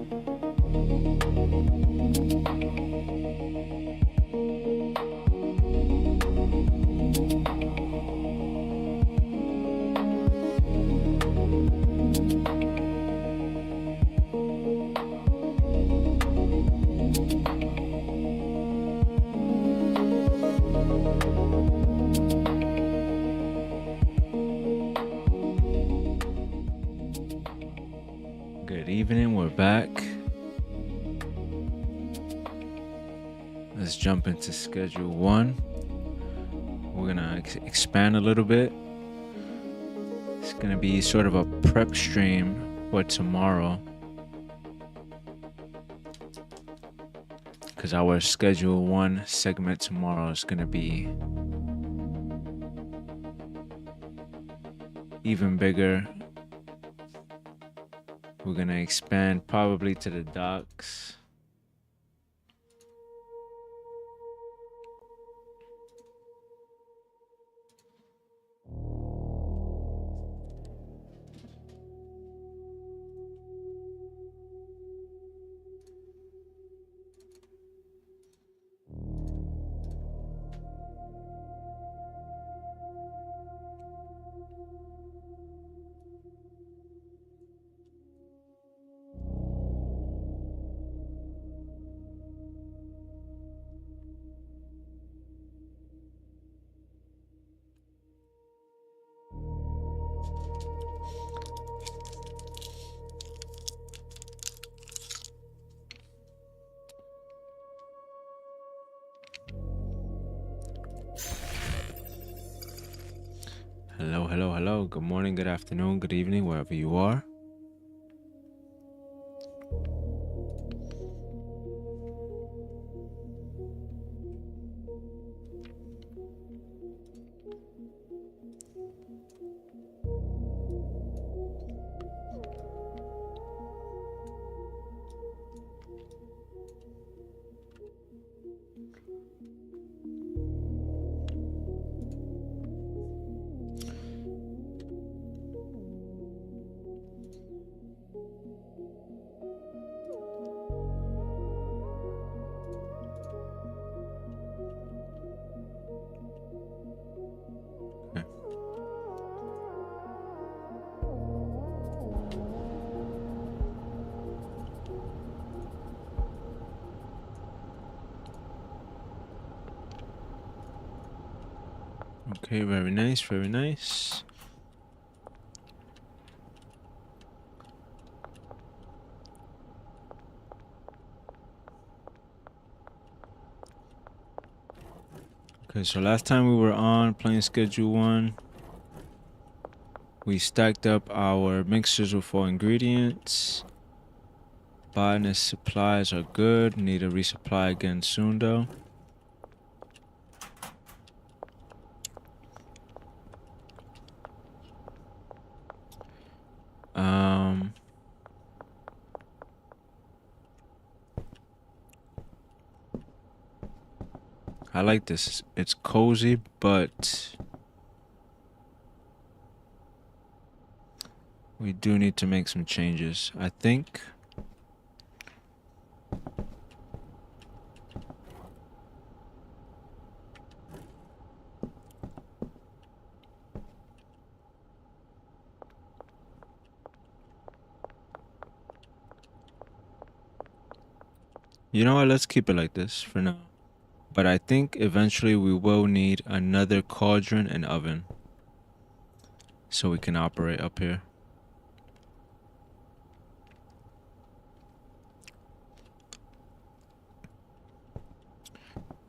Good evening, we're back. Let's jump into schedule 1. We're gonna expand a little bit. It's gonna be sort of a prep stream for tomorrow, because our schedule 1 segment tomorrow is gonna be even bigger. We're gonna expand probably to the docks. Hello, hello, hello. Good morning, good afternoon, good evening, wherever you are. Okay, very nice, very nice. Okay, so last time we were on playing schedule 1, we stacked up our mixtures with 4 ingredients. Botanist supplies are good. Need to resupply again soon though. I like this. It's cozy, but we do need to make some changes, I think. You know what? Let's keep it like this for now. But I think eventually we will need another cauldron and oven so we can operate up here.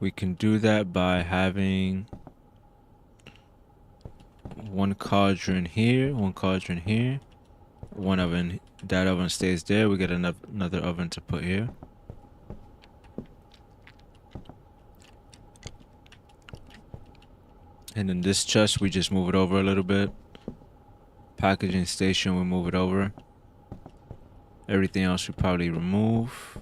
We can do that by having 1 cauldron here, 1 cauldron here, 1 oven. That oven stays there. We get another oven to put here. And then this chest, we just move it over a little bit. Packaging station, we move it over. Everything else we probably remove.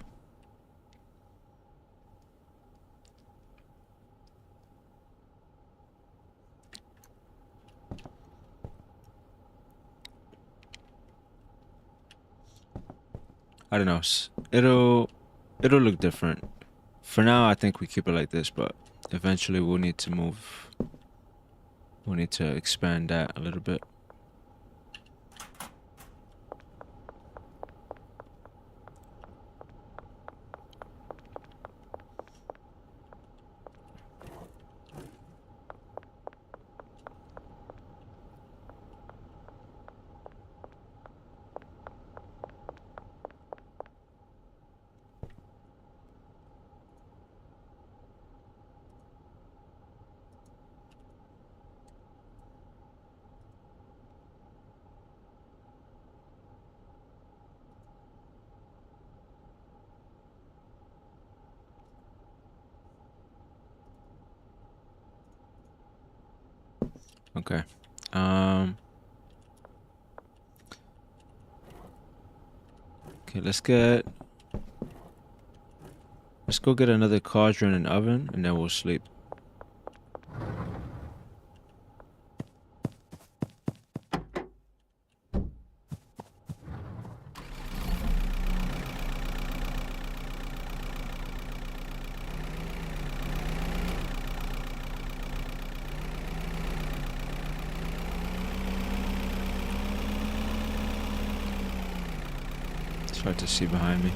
I don't know. It'll look different. For now, I think we keep it like this, but eventually we'll need to move. We'll need to expand that a little bit. Okay. Okay, let's go get another cauldron and oven, and then we'll sleep. It's hard to see behind me.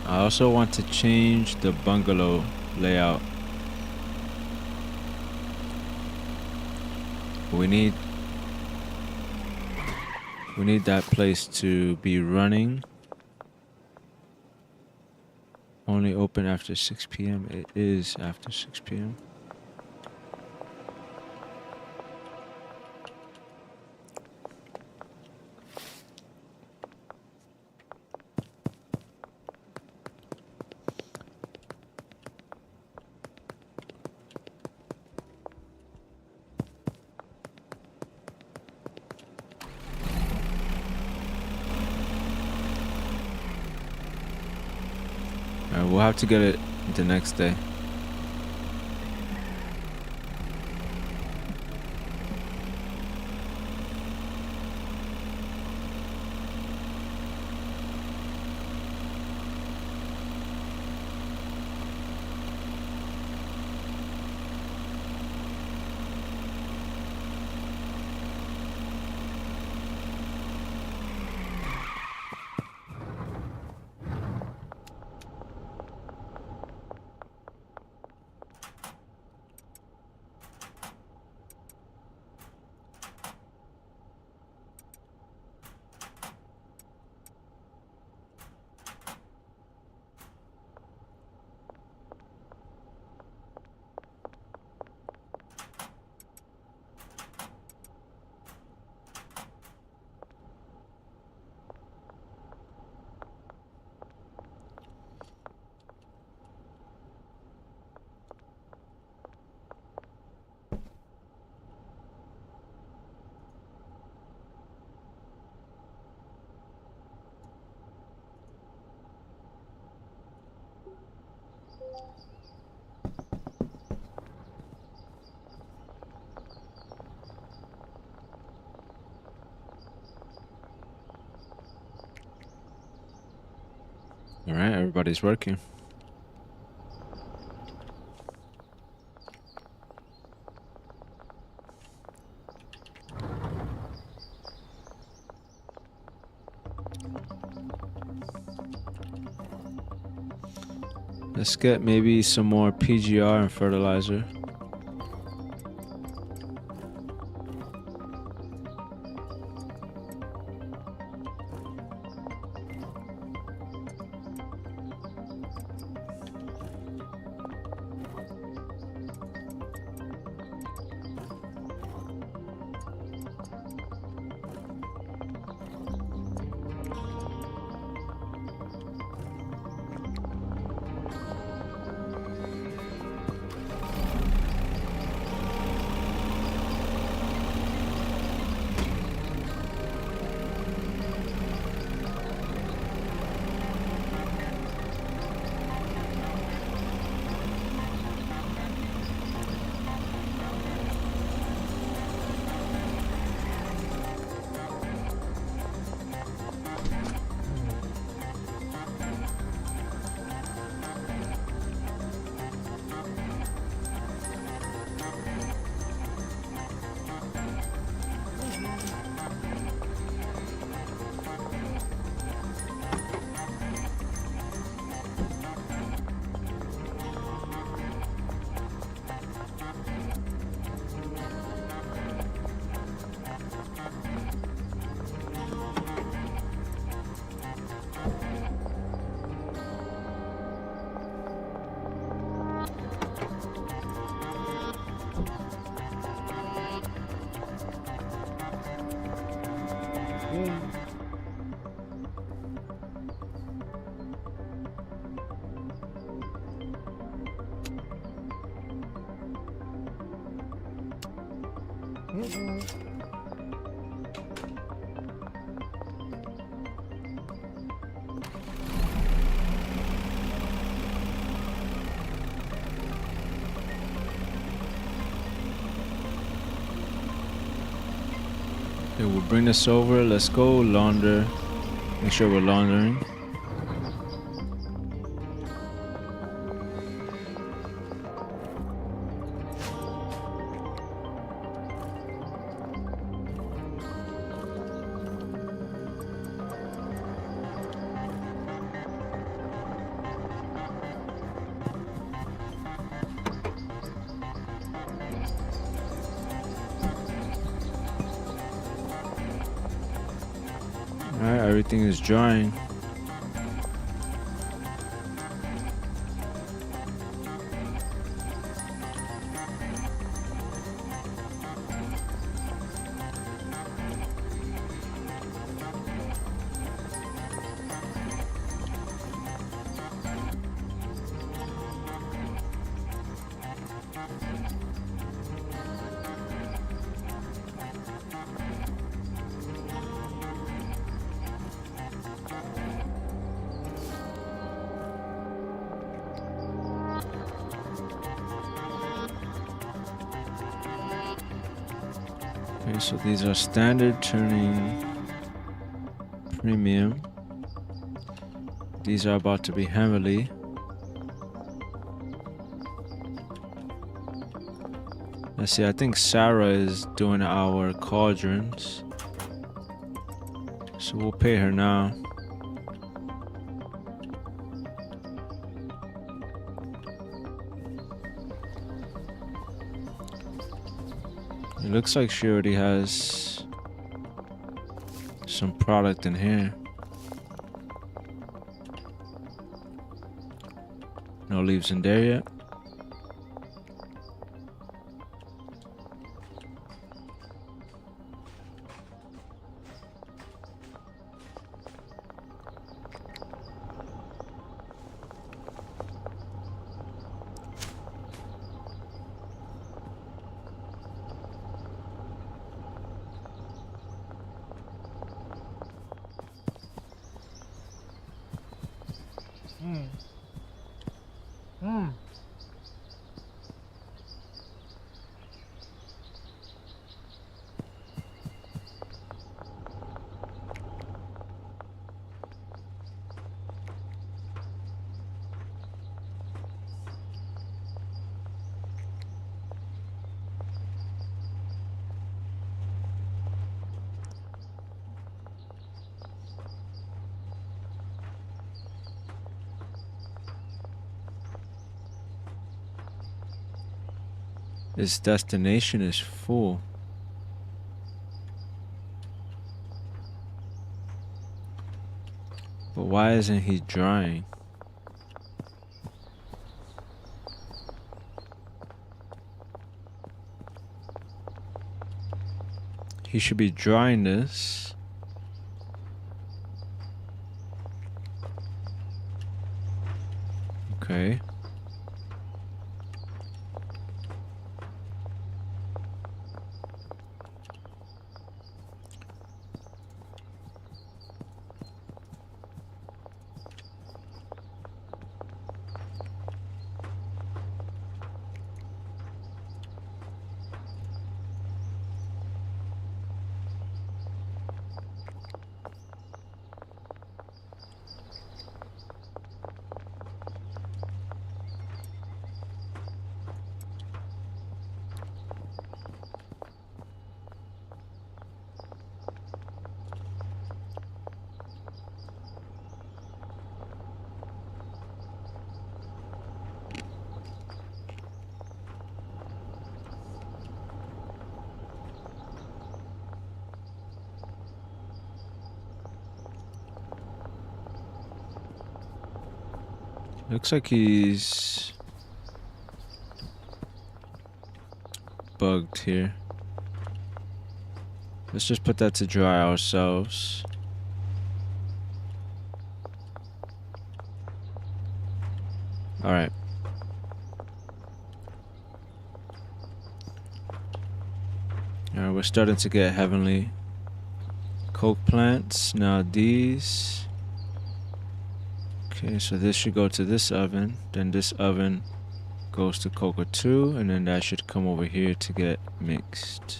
I also want to change the bungalow layout. We need that place to be running. Only open after 6 p.m. It is after 6 p.m. Alright, we'll have to get it the next day. Alright, everybody's working. Let's get maybe some more PGR and fertilizer. Okay, we'll bring this over. Let's go launder. Make sure we're laundering. Alright, everything is drying. Okay, so these are standard turning premium. These are about to be heavily. Let's see, I think Sarah is doing our cauldrons. So we'll pay her now. It looks like she already has some product in here. No leaves in there yet. This destination is full. But why isn't he drying? He should be drying this. Okay. Looks like he's bugged here. Let's just put that to dry ourselves. Alright. Alright, we're starting to get heavenly coke plants. Now these. Okay, so this should go to this oven. Then this oven goes to cocoa 2. And then that should come over here to get mixed.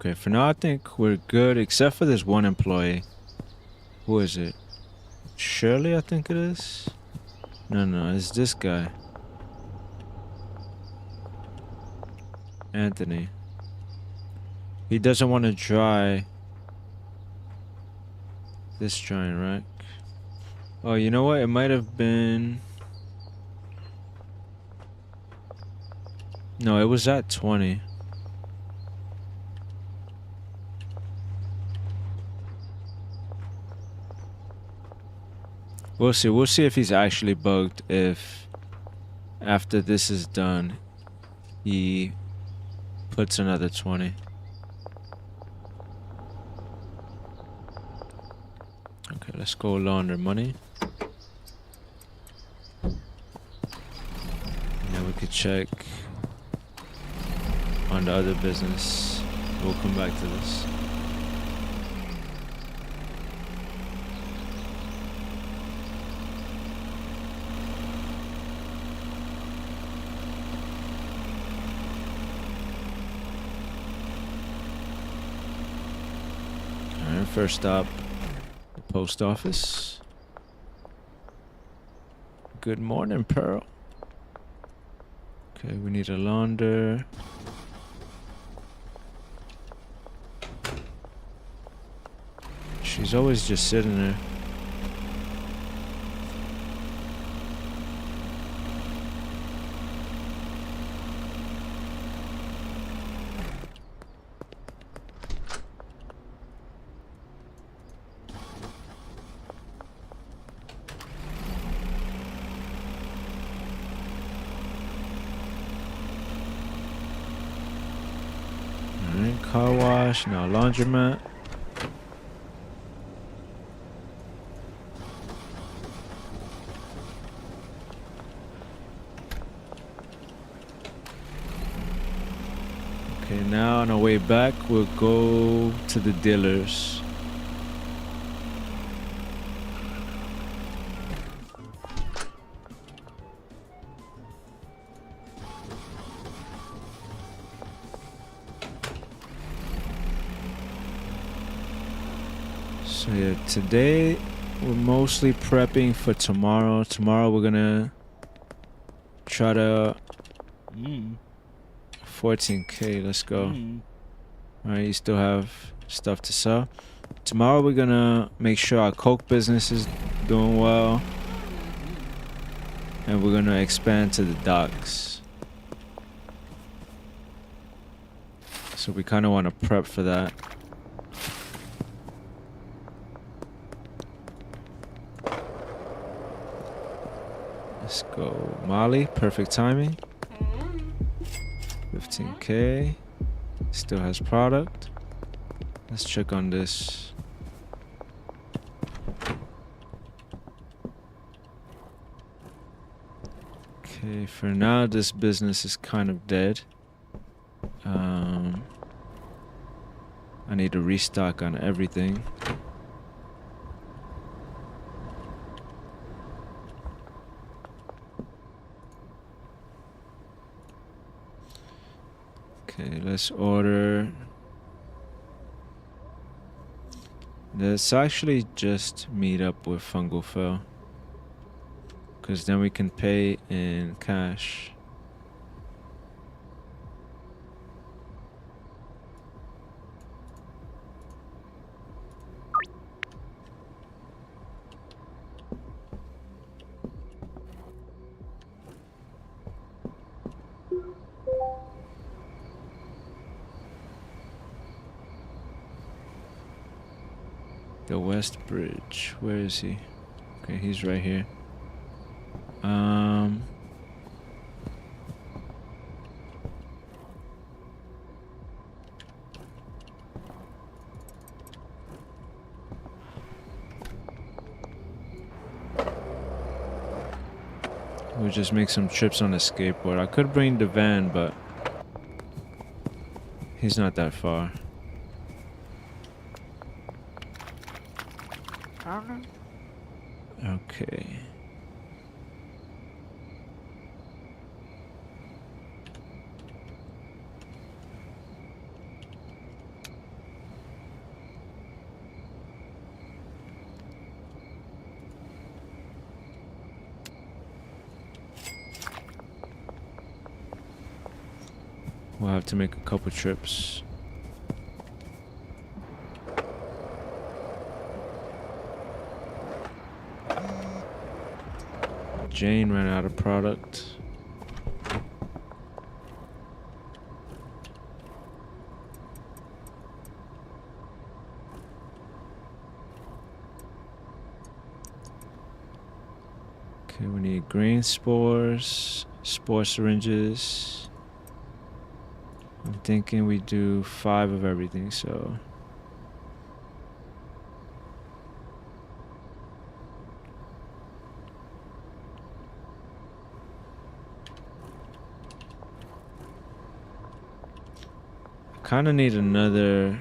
Okay, for now I think we're good, except for this one employee. Who is it? Shirley, I think it is? No, it's this guy. Anthony. He doesn't want to dry this drying rack. Oh, you know what? It might have been... No, it was at 20. We'll see. We'll see if he's actually bugged. If after this is done, he puts another 20. Okay, let's go launder money. And then we could check on the other business. We'll come back to this. Alright, first stop, the post office. Good morning, Pearl. Okay, we need a launder. She's always just sitting there. Alright, car wash, now laundromat. Okay, now on our way back, we'll go to the dealers. So yeah, today we're mostly prepping for tomorrow. Tomorrow we're gonna try to 14K, let's go. Alright, you still have stuff to sell. Tomorrow we're gonna make sure our coke business is doing well. And we're gonna expand to the docks. So we kinda wanna prep for that. Let's go. Molly, perfect timing. 15K. Still has product. Let's check on this. Okay, for now this business is kind of dead. I need to restock on everything. Okay, let's order. Let's actually just meet up with Fungal Fell, because then we can pay in cash. The West Bridge. Where is he? Okay, he's right here. Um. We'll just make some trips on a skateboard. I could bring the van, but he's not that far. Okay. We'll have to make a couple trips. Jane ran out of product. Okay, we need grain spores, spore syringes. I'm thinking we do 5 of everything, so. Kind of need another.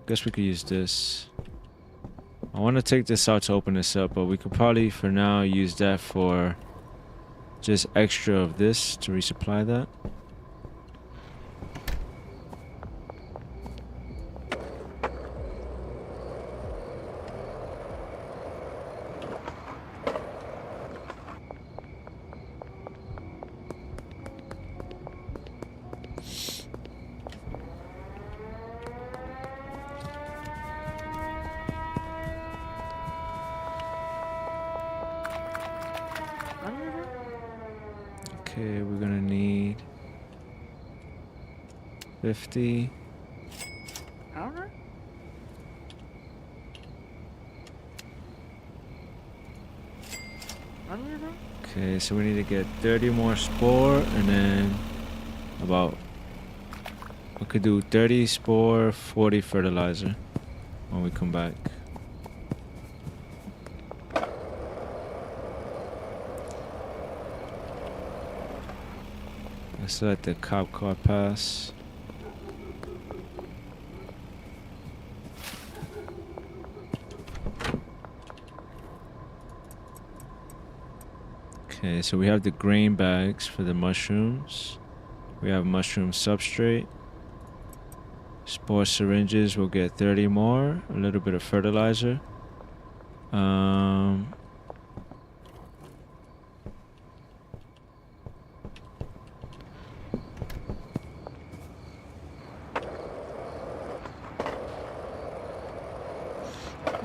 Guess we could use this. I want to take this out to open this up, but we could probably for now use that for just extra of this to resupply that. Okay, we're gonna need 50. Okay, so we need to get 30 more spore and then about, we could do 30 spore, 40 fertilizer when we come back. Let's let the cop car pass. Okay, so we have the grain bags for the mushrooms. We have mushroom substrate. Spore syringes, we'll get 30 more. A little bit of fertilizer.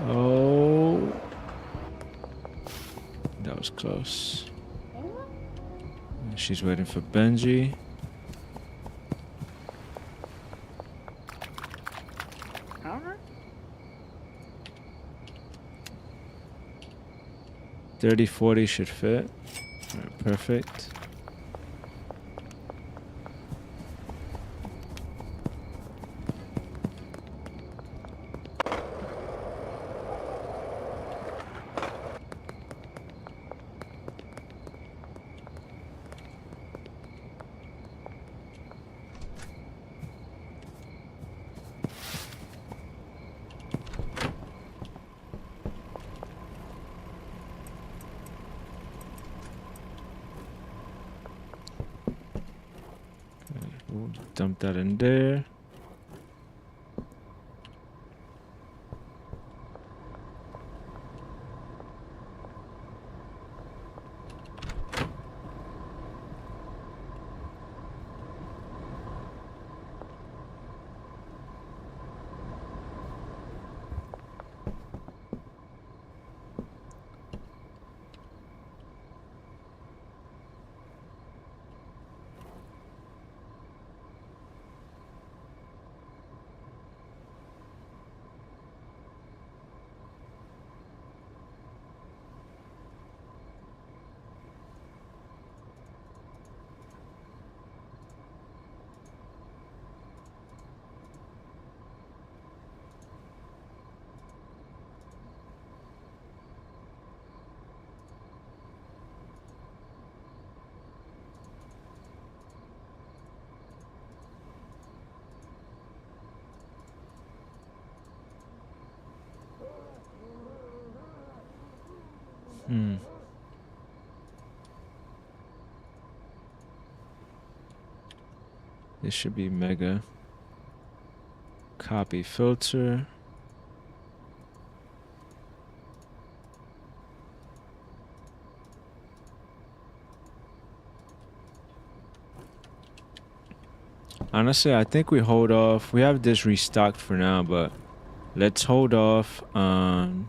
Oh, that was close. She's waiting for Benji. $30, $40 should fit. Alright, perfect. We'll dump that in there. This should be mega. Copy filter. Honestly, I think we hold off. We have this restocked for now, but let's hold off on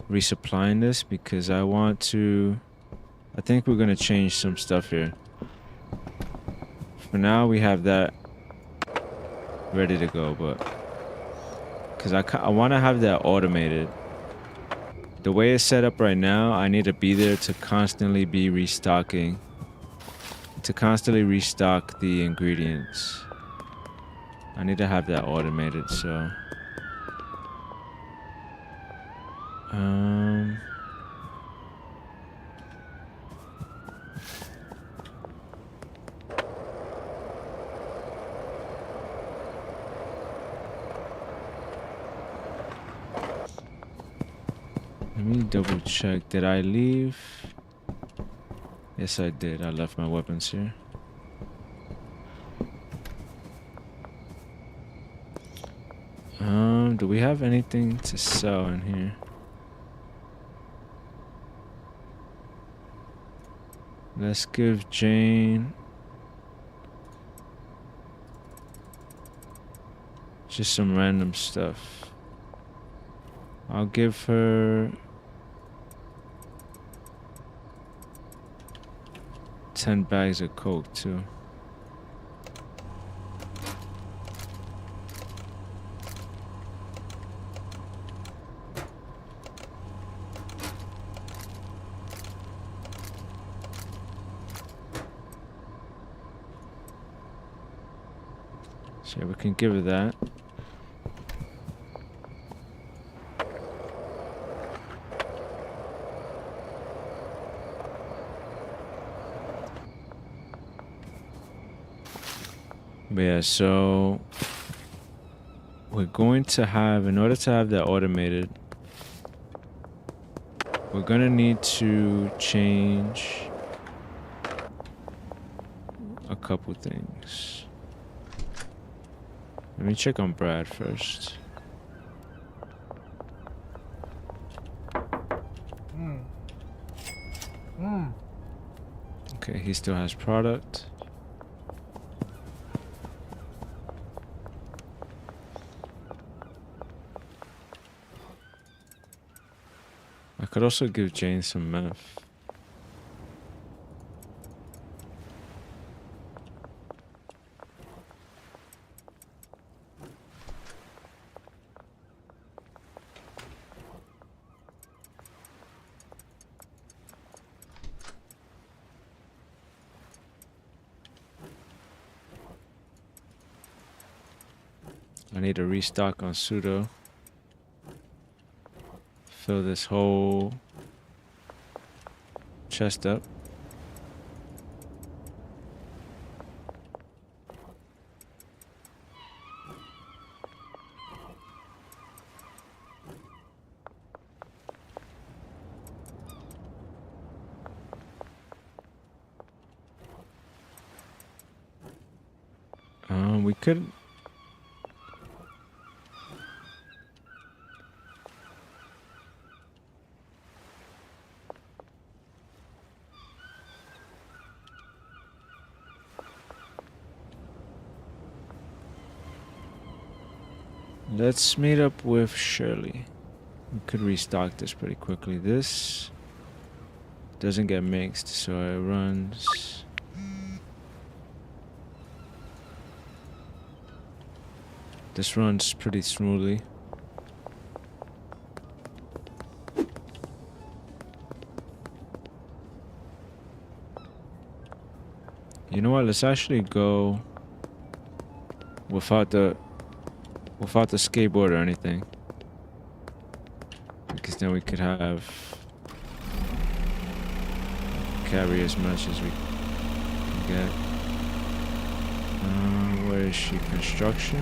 resupplying this because I want to. I think we're gonna change some stuff here. For now, we have that ready to go, but because I want to have that automated. The way it's set up right now, I need to be there to constantly be restocking. To constantly restock the ingredients. I need to have that automated, so let me double check. Did I leave? Yes, I did. I left my weapons here. Do we have anything to sell in here? Let's give Jane just some random stuff. I'll give her 10 bags of Coke too. So we can give her that. But yeah, so we're going to have, in order to have that automated, we're gonna need to change a couple things. Let me check on Brad first. Okay, he still has product. I could also give Jane some meth. I need to restock on pseudo. Fill this whole chest up. We could. Let's meet up with Shirley. We could restock this pretty quickly. This doesn't get mixed, so it runs. This runs pretty smoothly. You know what? Let's actually go without the skateboard or anything, because then we could have carry as much as we can get. Where is she? Construction.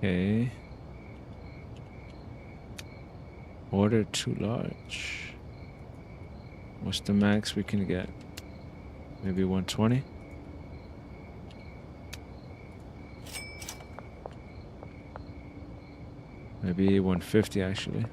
Okay. Order too large. What's the max we can get? Maybe 120? Maybe 150 actually.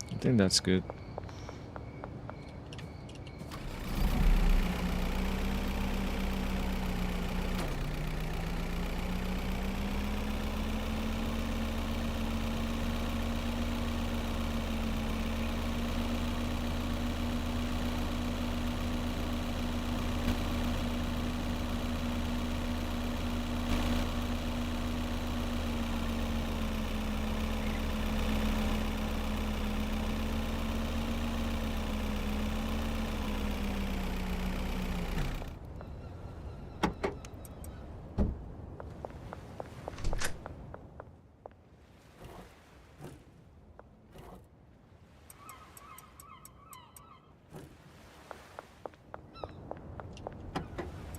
I think that's good.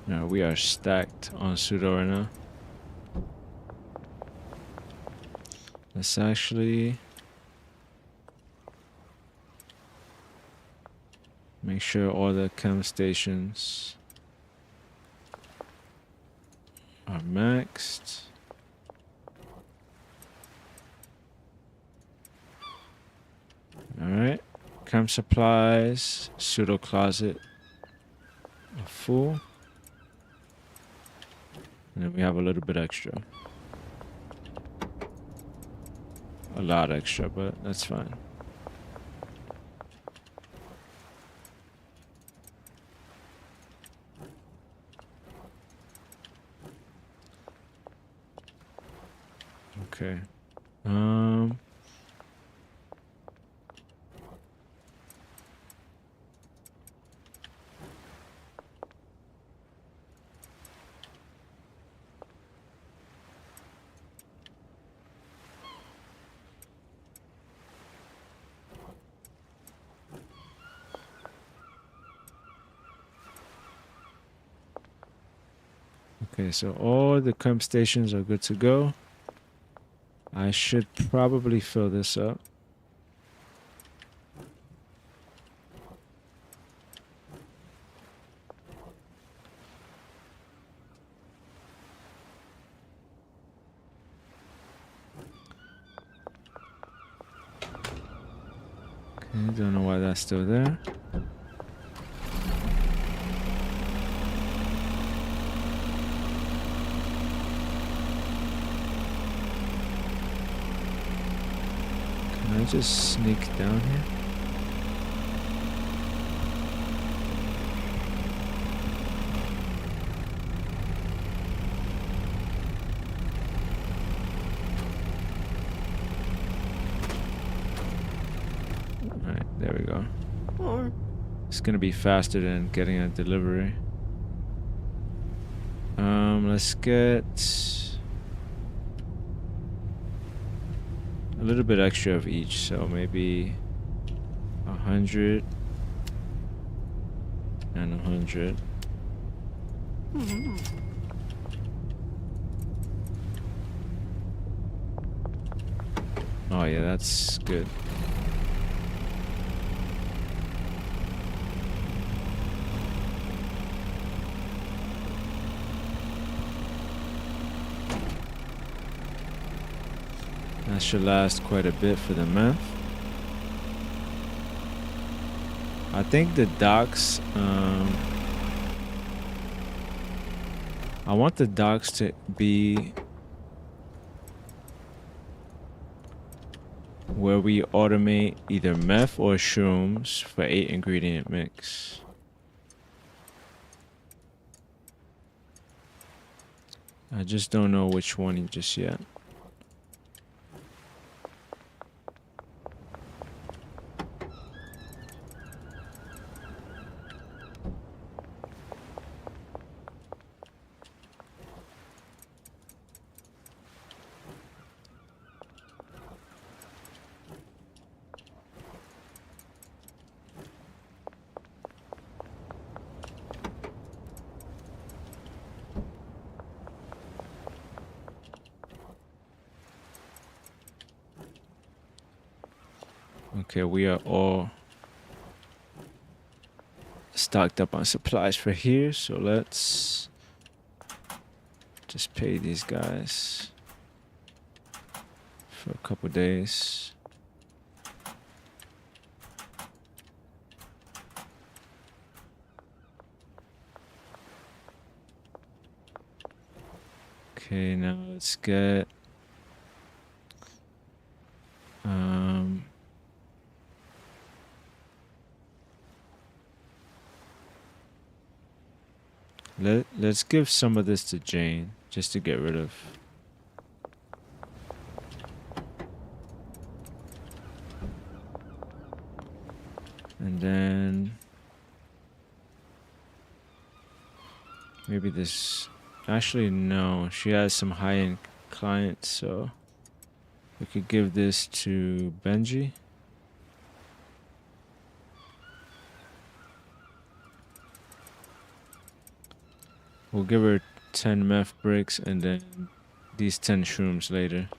Now we are stacked on pseudo right now. Let's actually make sure all the chem stations are maxed. Alright. Chem supplies, pseudo closet are full. And then we have a little bit extra. A lot extra, but that's fine. Okay. Okay, so all the chem stations are good to go. I should probably fill this up. Okay, don't know why that's still there. Can I just sneak down here? Alright, there we go. It's gonna be faster than getting a delivery. Let's get a little bit extra of each, so maybe 100 and 100. Oh yeah, that's good. That should last quite a bit for the meth. I think the docks, I want the docks to be where we automate either meth or shrooms for 8 ingredient mix. I just don't know which one just yet. Okay, we are all stocked up on supplies for here, so let's just pay these guys for a couple days. Okay, now let's get let's give some of this to Jane just to get rid of. And then maybe this, actually no, she has some high-end clients, so we could give this to Benji. We'll give her 10 meth bricks and then these 10 shrooms later.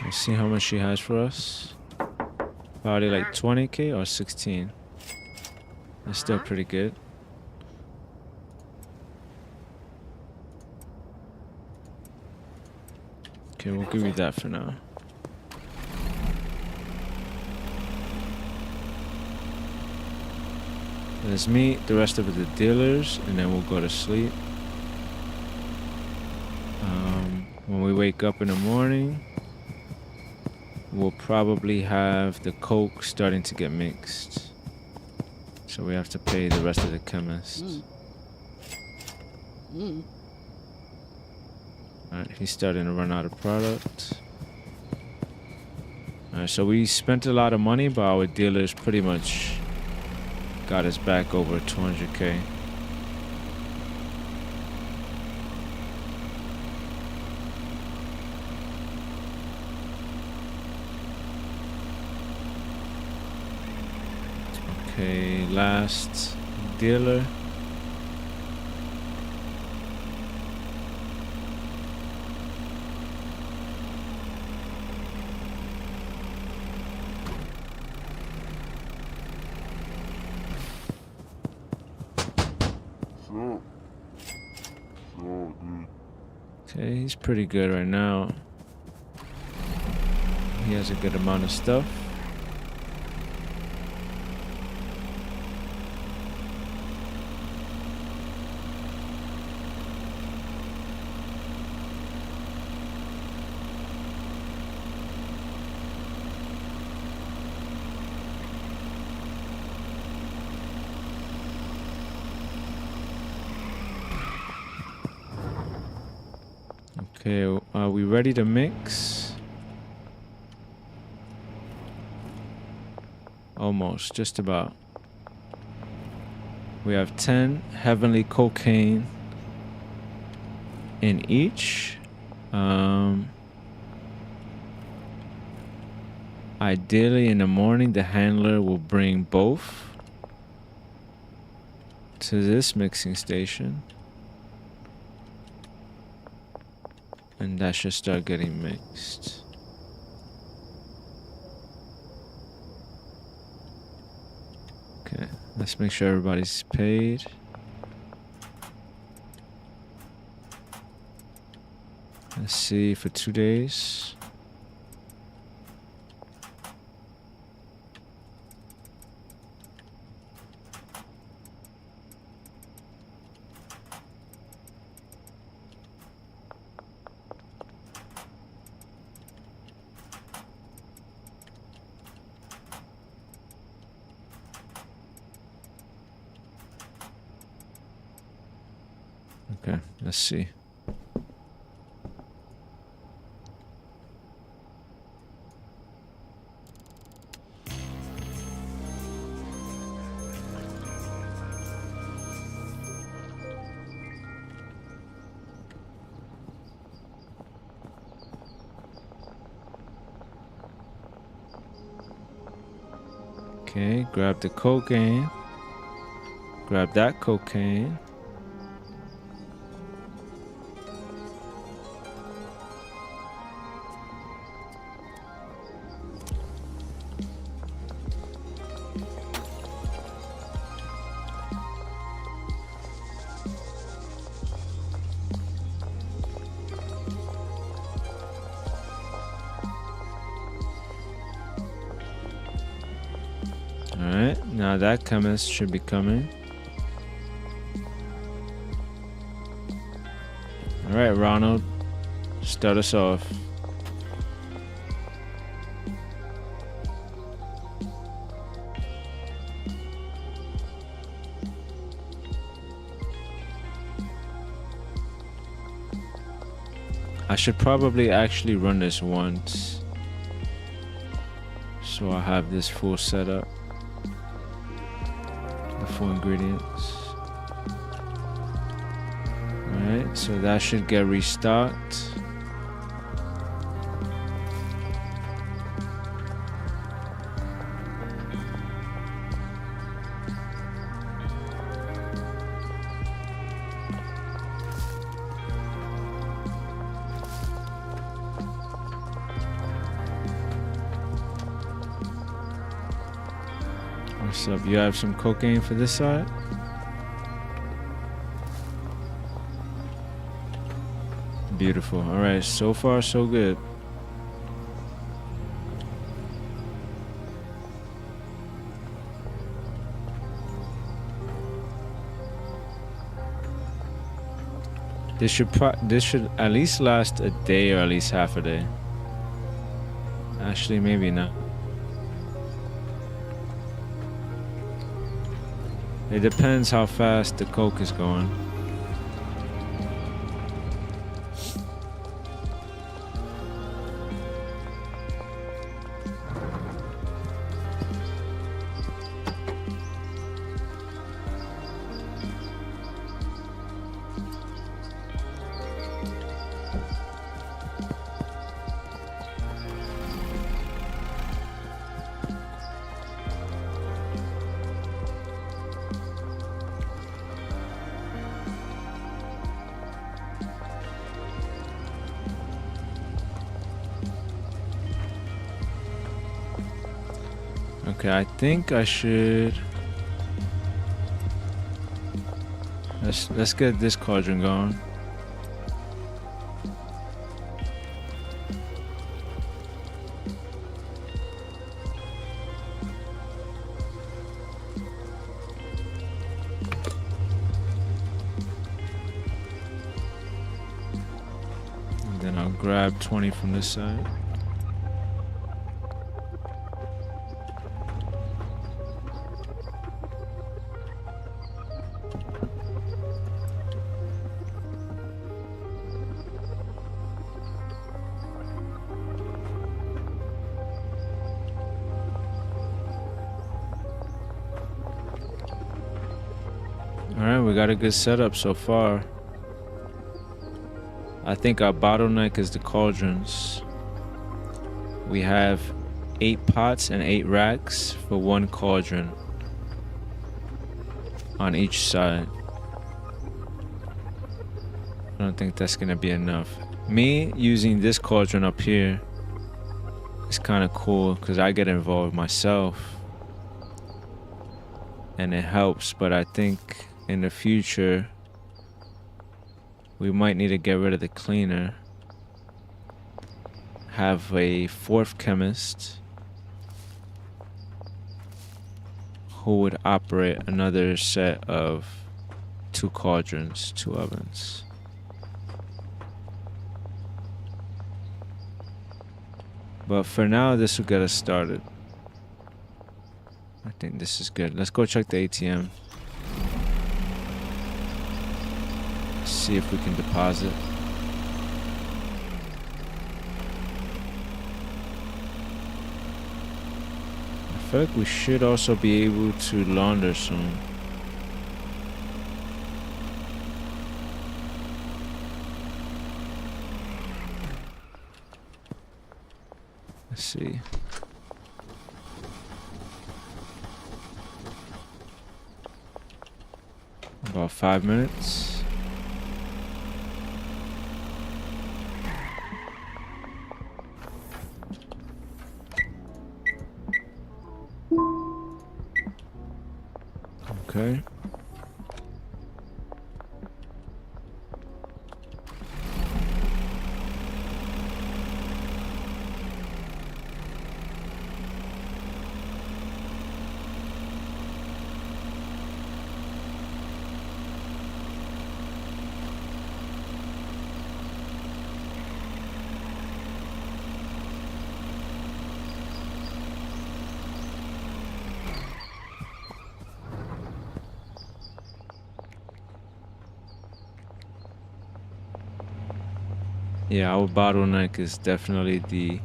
Let's see how much she has for us. Probably like 20k or 16. That's still pretty good. Okay, we'll give you that for now. Let's meet the rest of the dealers and then we'll go to sleep. When we wake up in the morning, we'll probably have the coke starting to get mixed. So we have to pay the rest of the chemists. Alright, he's starting to run out of product. Alright, so we spent a lot of money, but our dealers pretty much got us back over 200k. Okay, last dealer. Okay, he's pretty good right now. He has a good amount of stuff. Okay, are we ready to mix? Almost, just about. We have 10 heavenly cocaine in each. Ideally in the morning, the handler will bring both. to this mixing station. And that should start getting mixed. Okay, let's make sure everybody's paid. Let's see for 2 days. Okay, let's see. Okay, grab the cocaine. Grab that cocaine. Alright, now that chemist should be coming. Alright, Ronald, start us off. I should probably actually run this once, so I have this full setup, the full ingredients. Alright, so that should get restocked. What's up? You have some cocaine for this side? Beautiful. Alright, so far so good. This should at least last a day or at least half a day. Actually, maybe not. It depends how fast the coke is going. Okay, I think I should. Let's get this cauldron going. And then I'll grab 20 from this side. Alright, we got a good setup so far. I think our bottleneck is the cauldrons. We have 8 pots and 8 racks for 1 cauldron. on each side. I don't think that's gonna be enough. Me using this cauldron up here is kind of cool because I get involved myself and it helps, but I think in the future we might need to get rid of the cleaner, have a fourth chemist who would operate another set of 2 cauldrons, 2 ovens. But for now, this will get us started. I think this is good. Let's go check the ATM. See if we can deposit. I feel like we should also be able to launder soon. Let's see. About 5 minutes. Okay. Yeah, our bottleneck is definitely the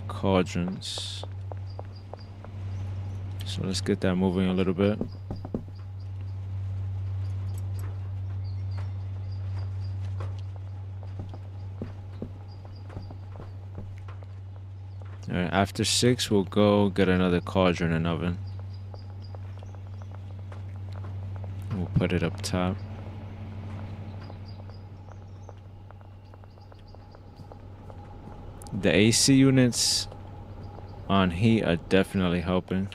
cauldrons. So let's get that moving a little bit. Alright, after 6, we'll go get another cauldron and oven. We'll put it up top. The AC units on heat are definitely helping.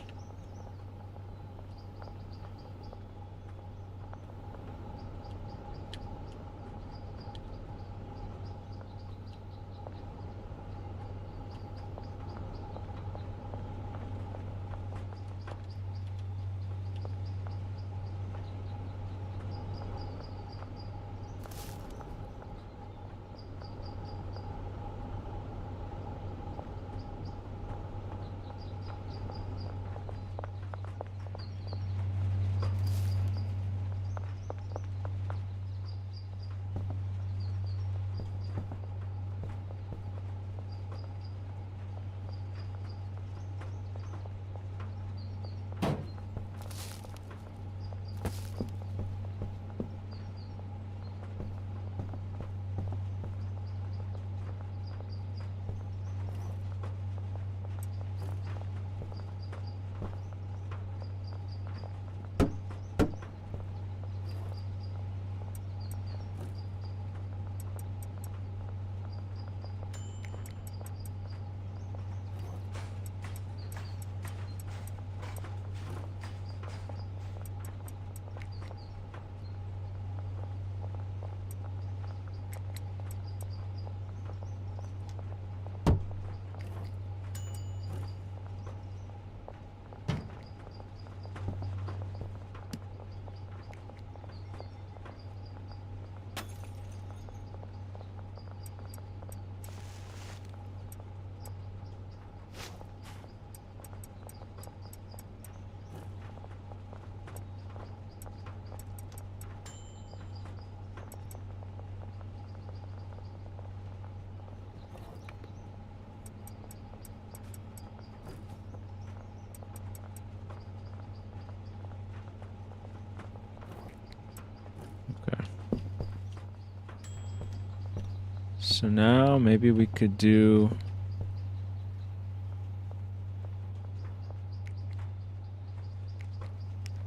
So now maybe we could do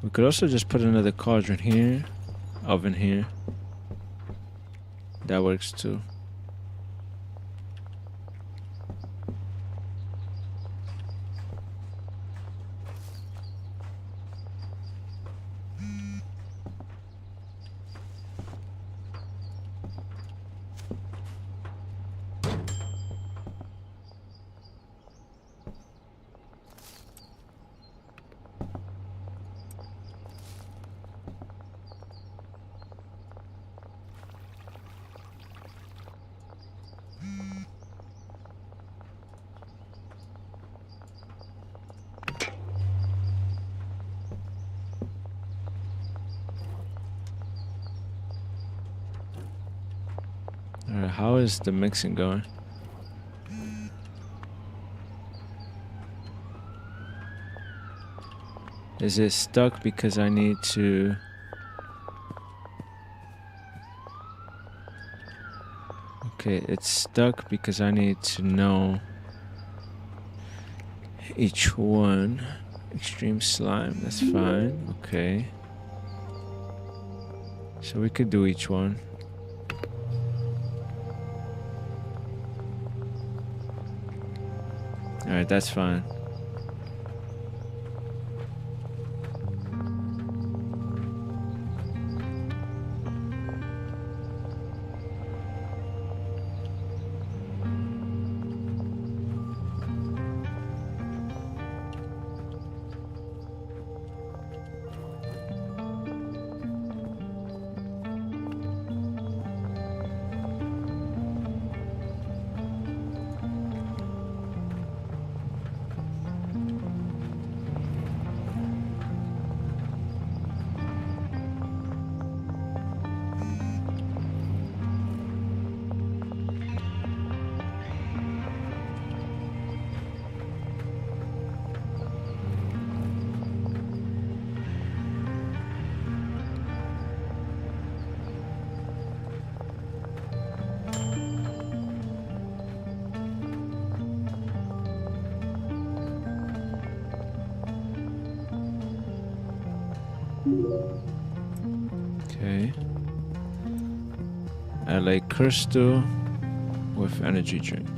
We could also just put another cauldron here, oven here. That works too. Alright, how is the mixing going? Is it stuck because I need to... Okay, it's stuck because I need to know each one. Extreme slime, that's fine. Okay. So we could do each one. Alright, that's fine. Okay. I like crystal with energy drink.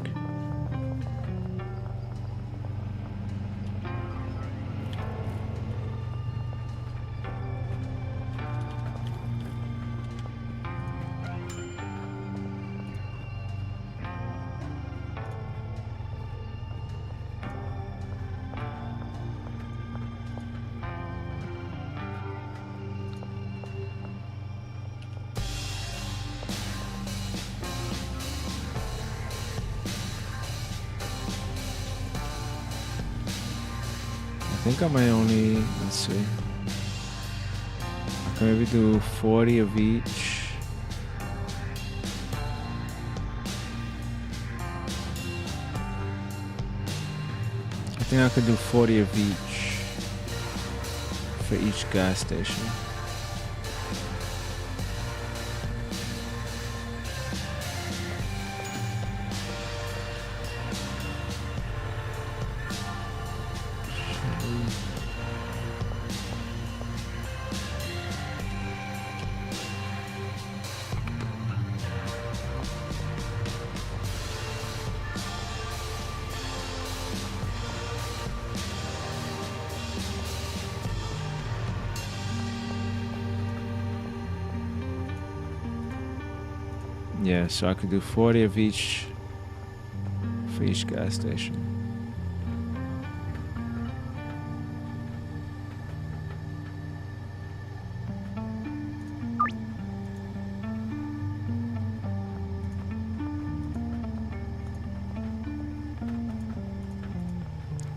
I think I might only, let's see. I can maybe do 40 of each. I think I could do 40 of each for each gas station. Yeah, so I could do 40 of each for each gas station.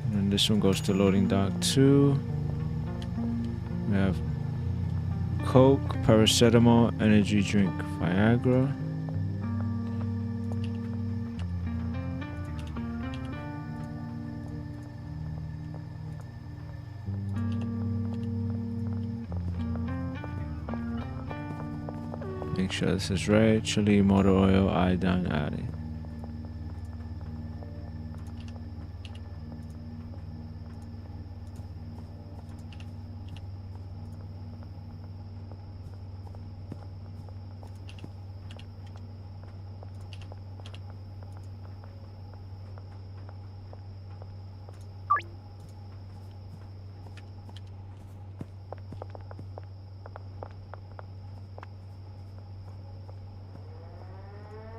And then this one goes to loading dock 2. We have Coke, paracetamol, energy drink, Viagra. Make sure this is right. Chili, motor oil, iodine, added.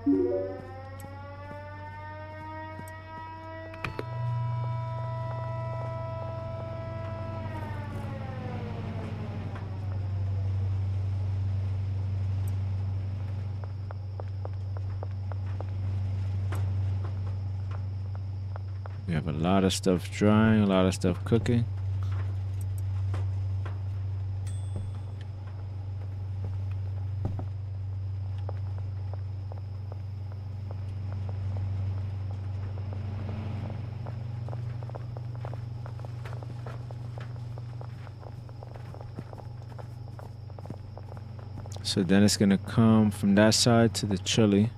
We have a lot of stuff drying, a lot of stuff cooking. So then it's gonna come from that side to the chili.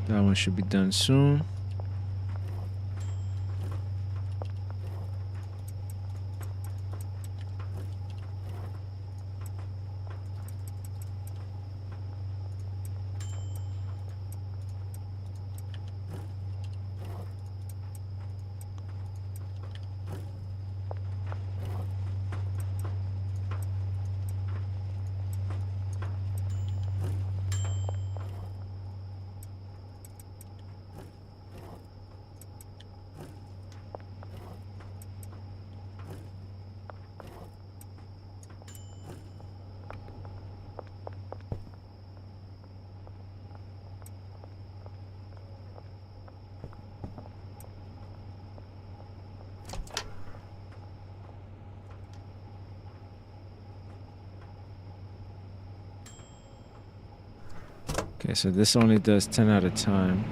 That one should be done soon. Okay, so this only does 10 at a time.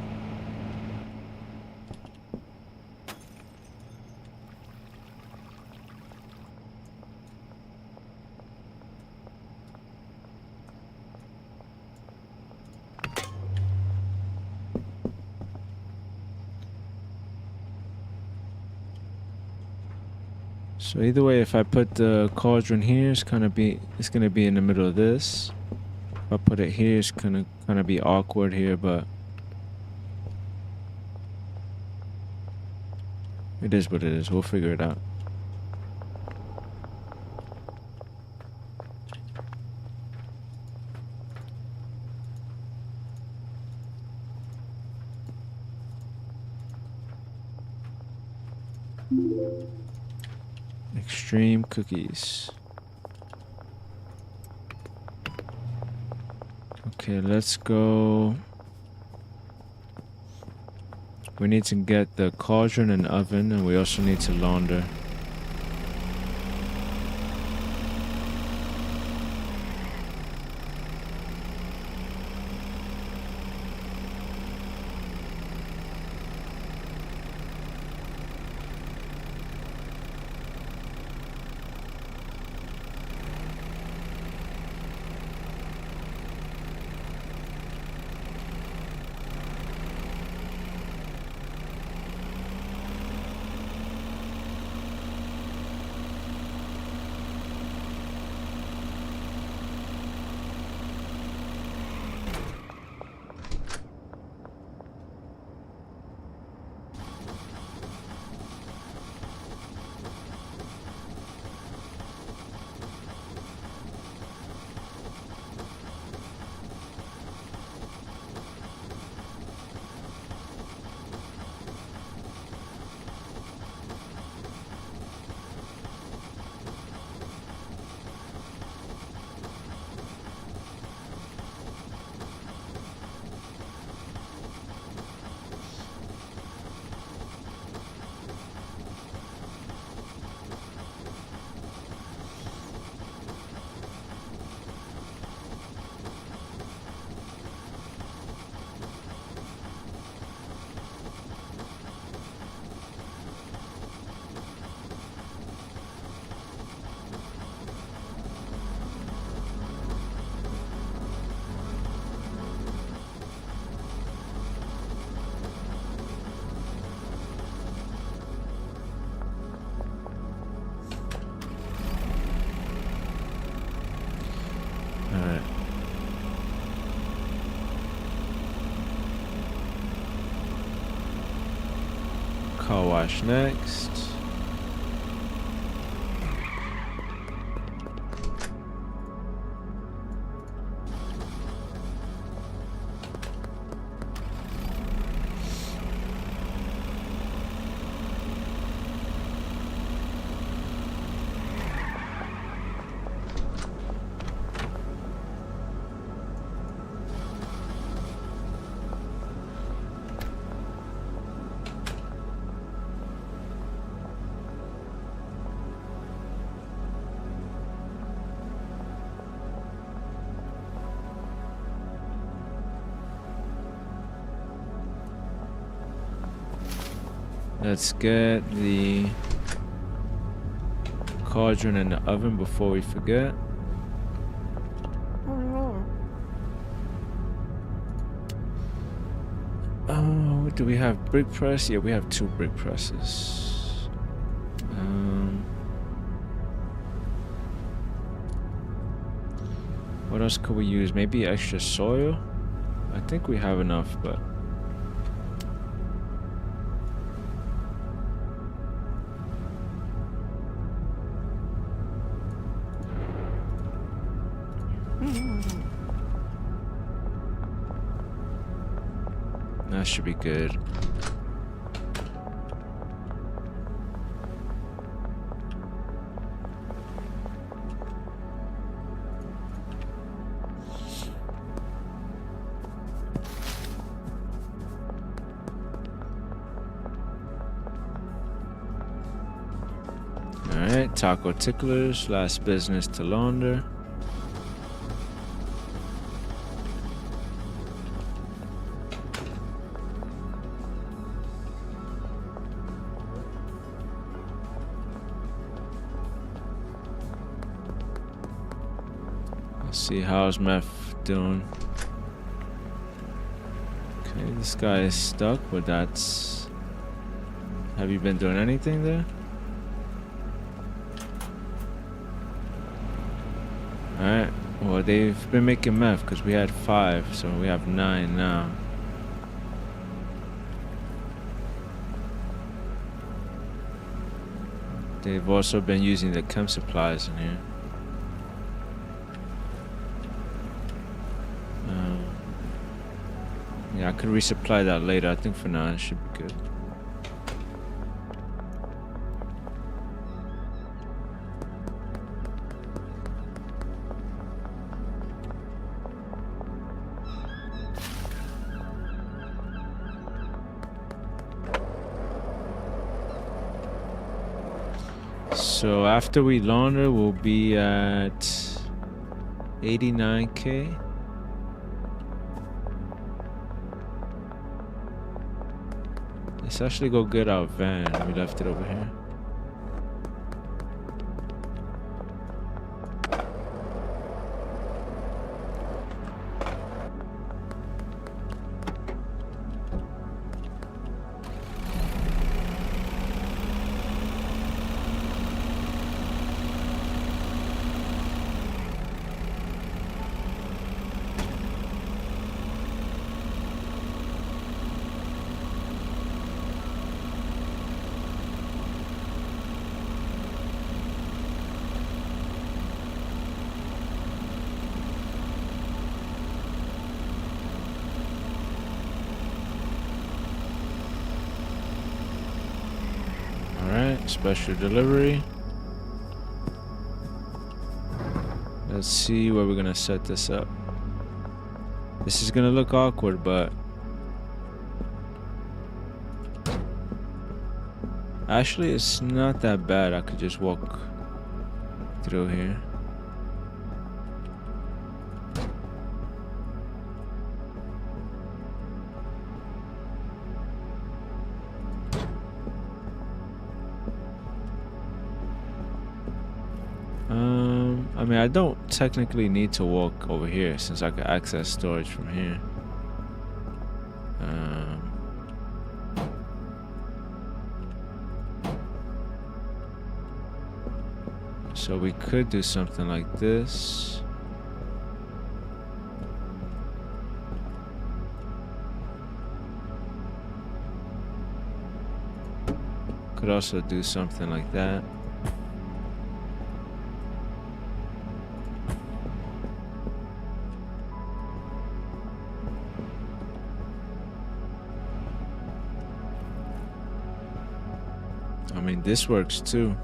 So either way, if I put the cauldron here, it's gonna be in the middle of this. If I put it here, it's gonna kind of be awkward here, but it is what it is. We'll figure it out. Extreme cookies. Okay, let's go. We need to get the cauldron and oven, and we also need to launder. trash next. Let's get the cauldron in the oven before we forget. Oh, do we have brick press? Yeah, we have 2 brick presses. What else could we use? Maybe extra soil? I think we have enough, but... that should be good. Alright, taco ticklers, last business to launder. Let's see, how's meth doing? Okay, this guy is stuck, but that's... Have you been doing anything there? Alright, well they've been making meth because we had 5, so we have 9 now. They've also been using the chem supplies in here. Yeah, I could resupply that later. I think for now it should be good. So after we launder, we'll be at 89K. Let's actually go get our van. We left it over here. Special delivery. Let's see where we're gonna set this up. This is gonna look awkward, but actually it's not that bad. I could just walk through here. I mean, I don't technically need to walk over here since I can access storage from here. So we could do something like this. Could also do something like that. I mean, this works too.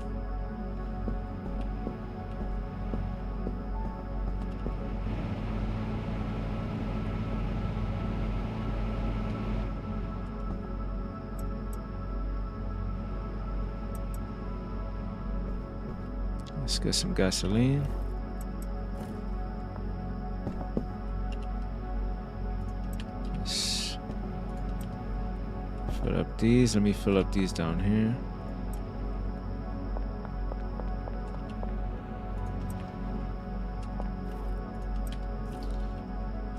Let's get some gasoline. Let's fill up these. Let me fill up these down here.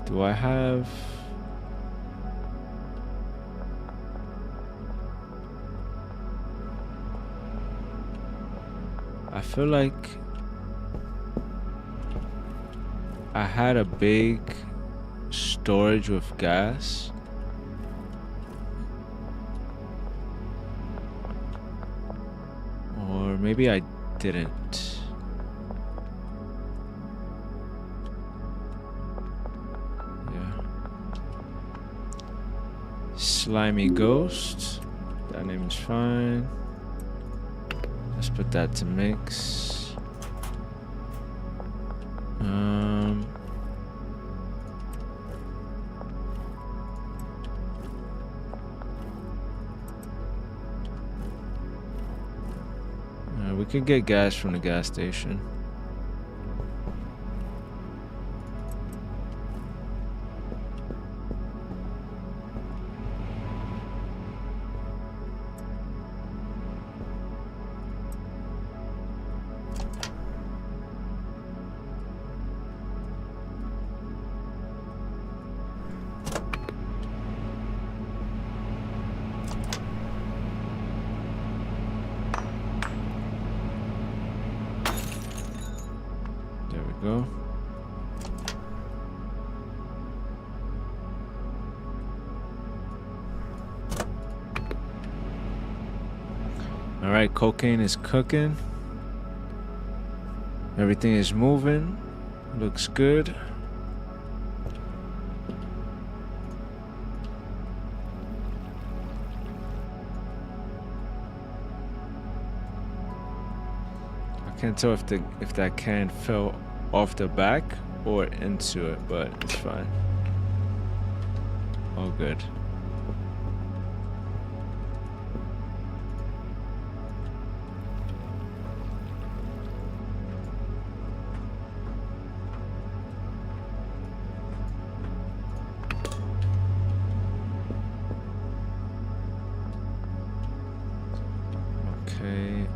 Do I have... I feel like I had a big storage with gas. Or maybe I didn't. Yeah. Slimy Ghost. That name is fine. Let's put that to mix. We could get gas from the gas station. Go. All right, cocaine is cooking. Everything is moving. Looks good. I can't tell if that can fell off the back or into it, but it's fine. All good. Okay,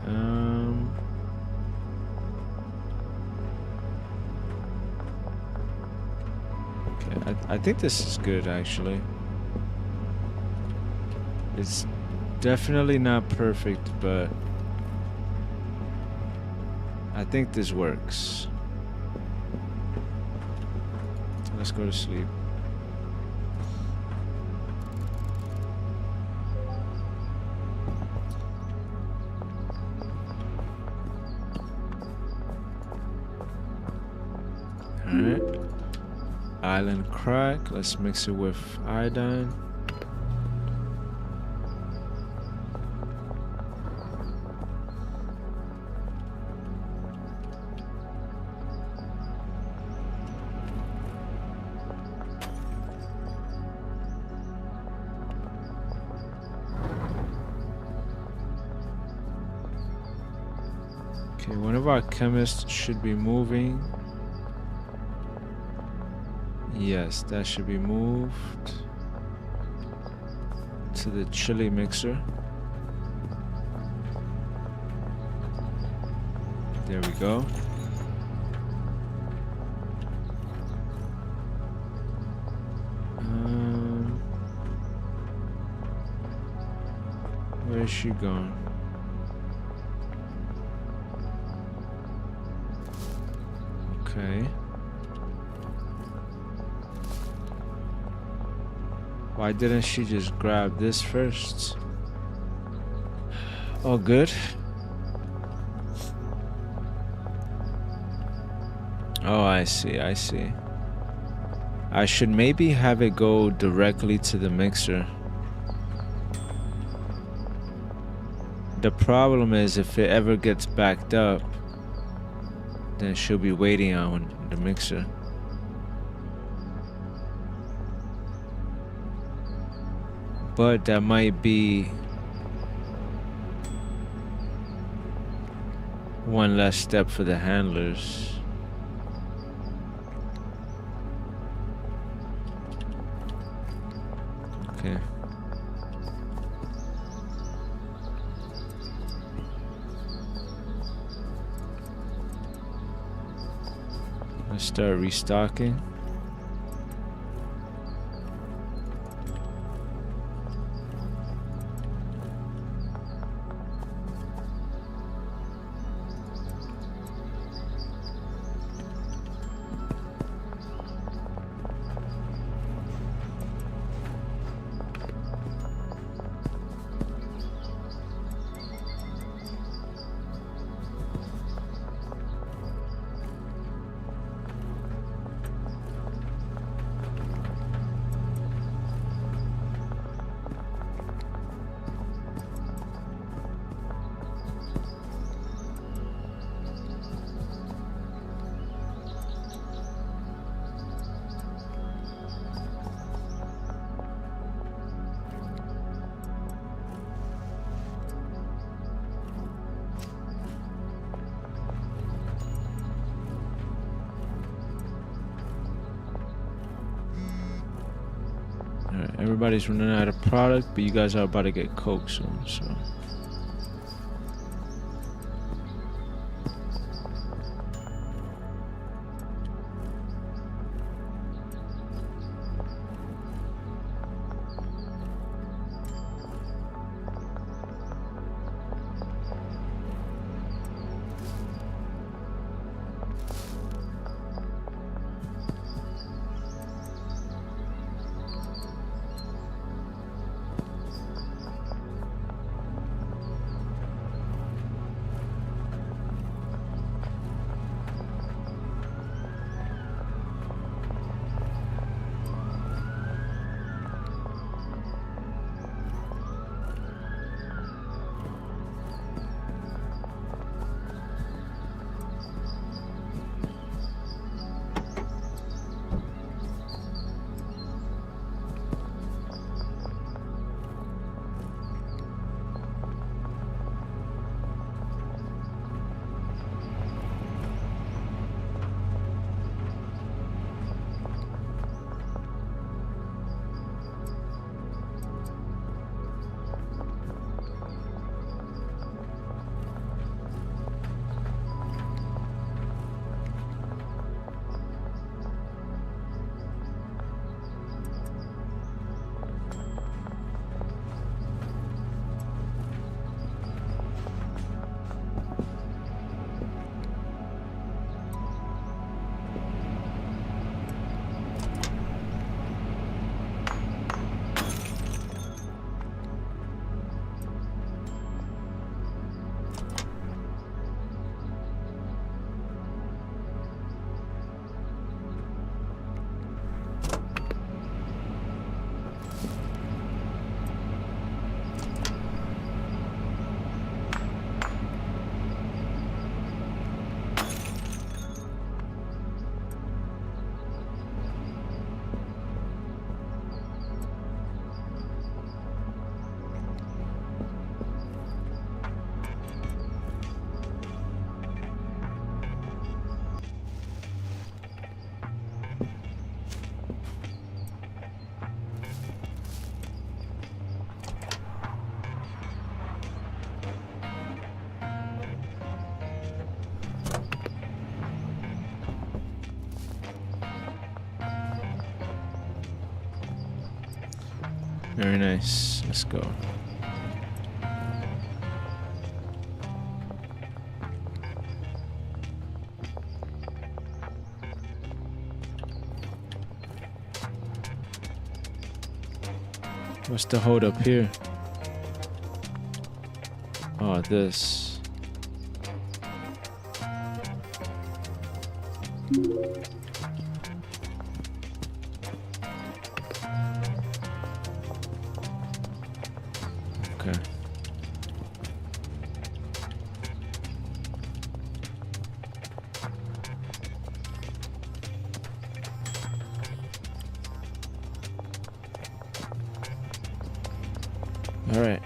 I think this is good, actually. It's definitely not perfect, but I think this works. Let's go to sleep. Alright. Island crack. Let's mix it with iodine. Okay, one of our chemists should be moving. Yes, that should be moved to the chili mixer. There we go. Where is she going? Okay. Why didn't she just grab this first? All good. Oh, I see, I see. I should maybe have it go directly to the mixer. The problem is if it ever gets backed up, then she'll be waiting on the mixer. But that might be one less step for the handlers. Okay. Let's start restocking. Alright, everybody's running out of product, but you guys are about to get coke soon, so. Very nice. Let's go. What's the hold up here? Oh, about this? Okay. All right.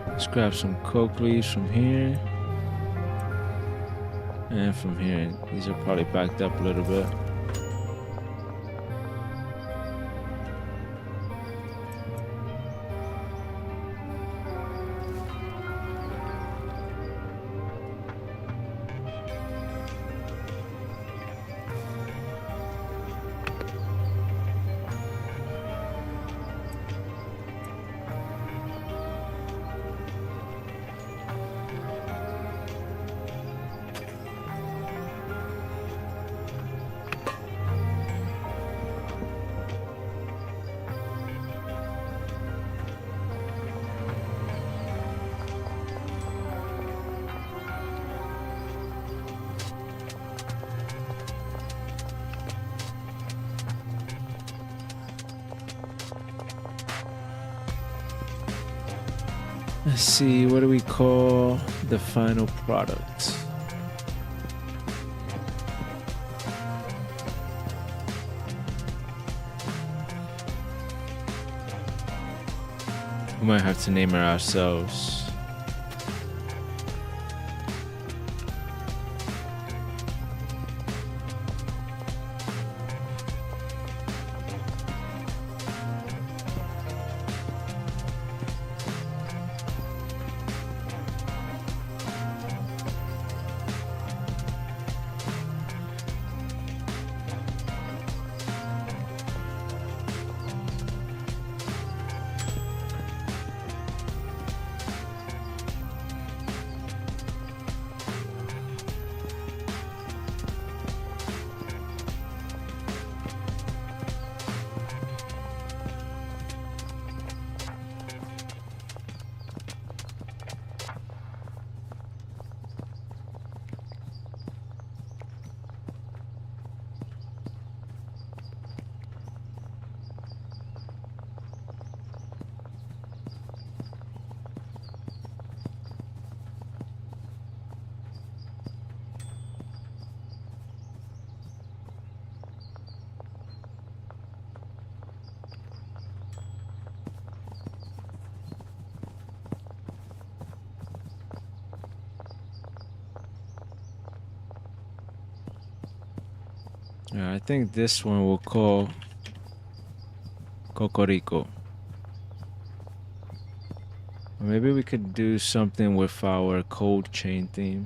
Let's grab some coke leaves from here. And from here. These are probably backed up a little bit. Let's see, what do we call the final product? We might have to name it ourselves. Yeah, I think this one we'll call Cocorico. Or maybe we could do something with our cold chain theme.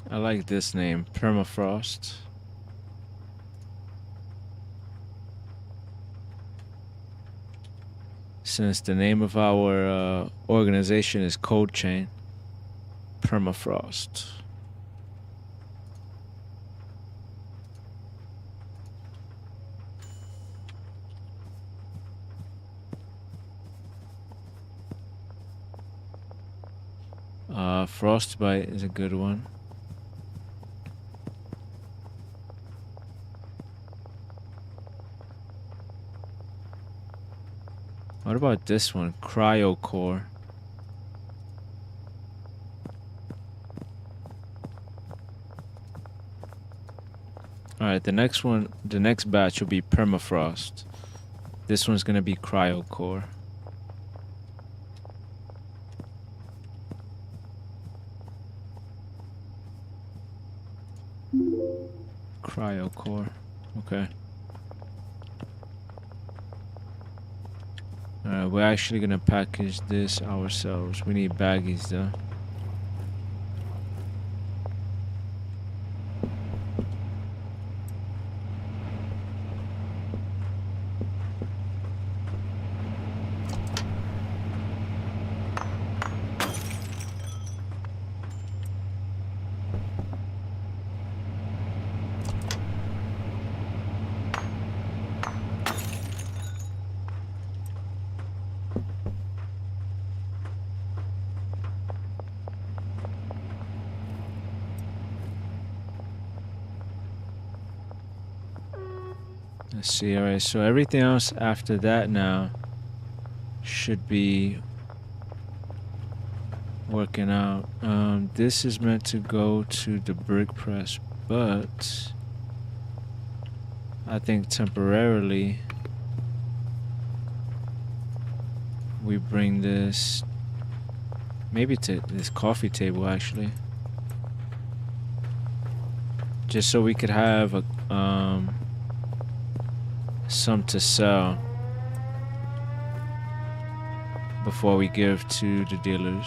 I like this name, Permafrost. Since the name of our organization is Cold Chain, Permafrost. Frostbite is a good one. What about this one? Cryocore. Alright, the next batch will be Permafrost. This one's gonna be Cryocore. Cryocore. Okay. Alright, we're actually gonna package this ourselves. We need baggies though. Let's see, alright, so everything else after that now should be working out. This is meant to go to the brick press, but I think temporarily we bring this maybe to this coffee table actually. Just so we could have a some to sell before we give to the dealers.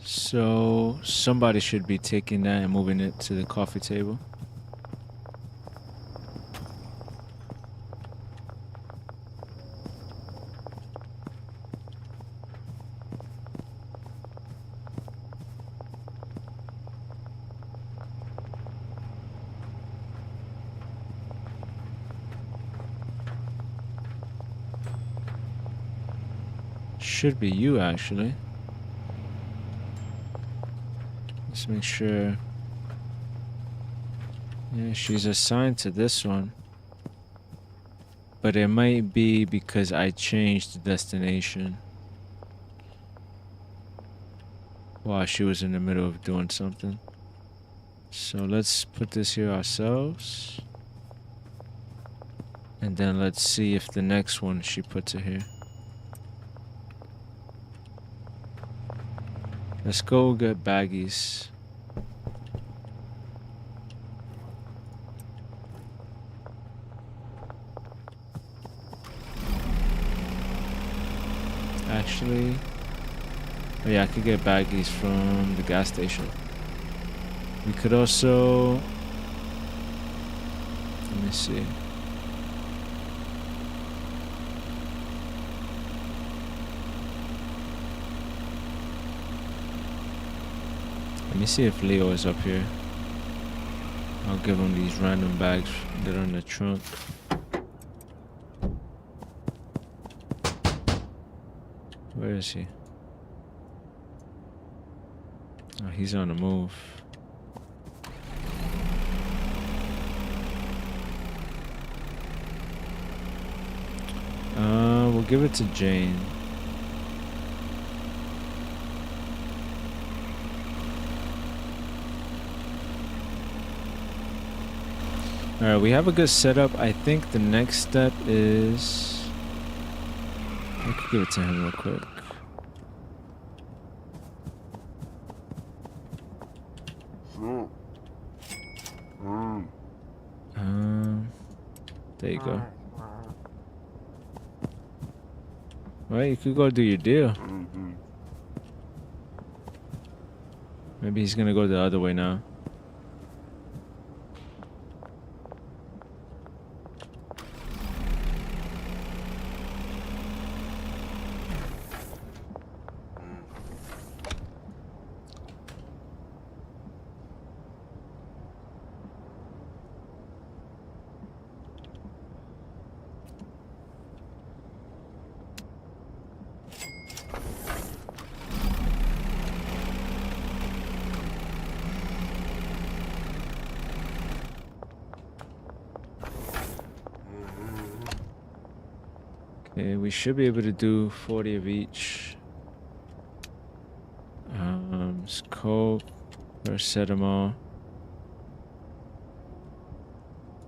So somebody should be taking that and moving it to the coffee table. Should be you actually. Let's make sure. Yeah, she's assigned to this one. But it might be because I changed the destination while she was in the middle of doing something. So let's put this here ourselves. And then let's see if the next one she puts it here. Let's go get baggies. Actually, oh yeah, I could get baggies from the gas station. We could also, let me see. Let me see if Leo is up here. I'll give him these random bags that are in the trunk. Where is he? Oh, he's on the move. give it to Jane. Alright, we have a good setup. I think the next step is... I could give it to him real quick. There you go. Well, you could go do your deal. Maybe he's gonna go the other way now. Okay, we should be able to do 40 of each. Coke, paracetamol,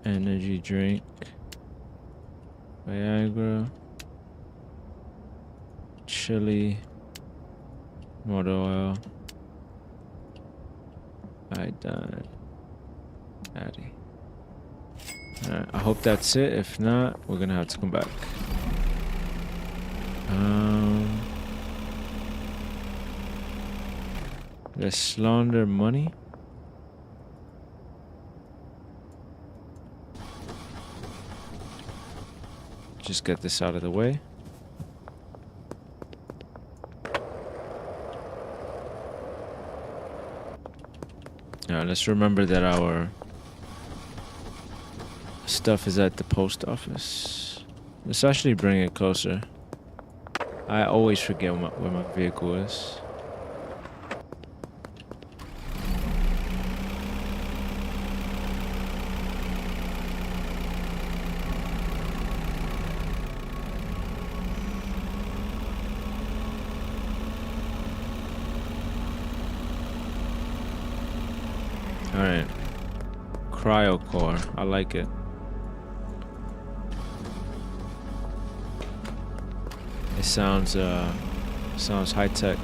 energy drink, Viagra, chili, motor oil, iodine, Addy. Alright, I hope that's it. If not, we're gonna have to come back. Let's launder money. Just get this out of the way. Now let's remember that our stuff is at the post office. Let's actually bring it closer. I always forget where my vehicle is. Alright. Cryo core. I like it. It sounds high tech.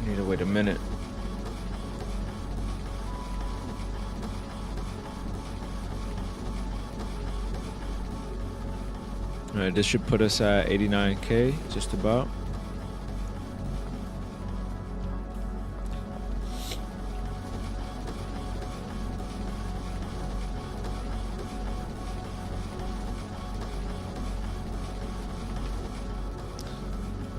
Need to wait a minute. Alright, this should put us at 89K, just about.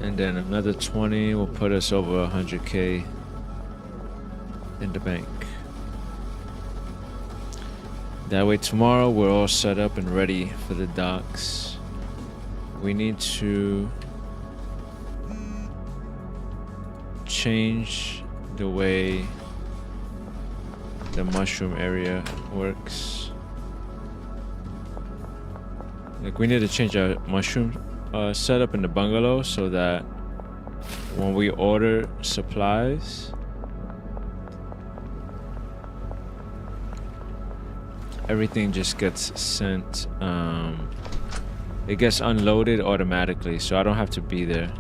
And then another 20 will put us over 100K in the bank. That way tomorrow we're all set up and ready for the docks. We need to change the way the mushroom area works. Like, we need to change our mushroom setup in the bungalow so that when we order supplies, everything just gets sent, it gets unloaded automatically, so I don't have to be there.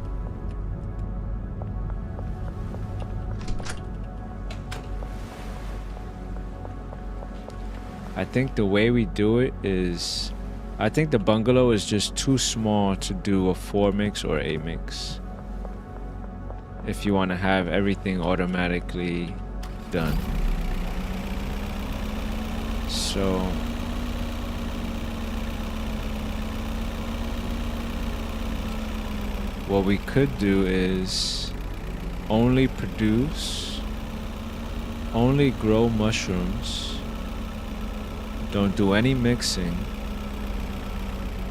I think the way we do it is, I think the bungalow is just too small to do a 4 mix or 8 mix. if you want to have everything automatically done. So what we could do is only grow mushrooms, don't do any mixing,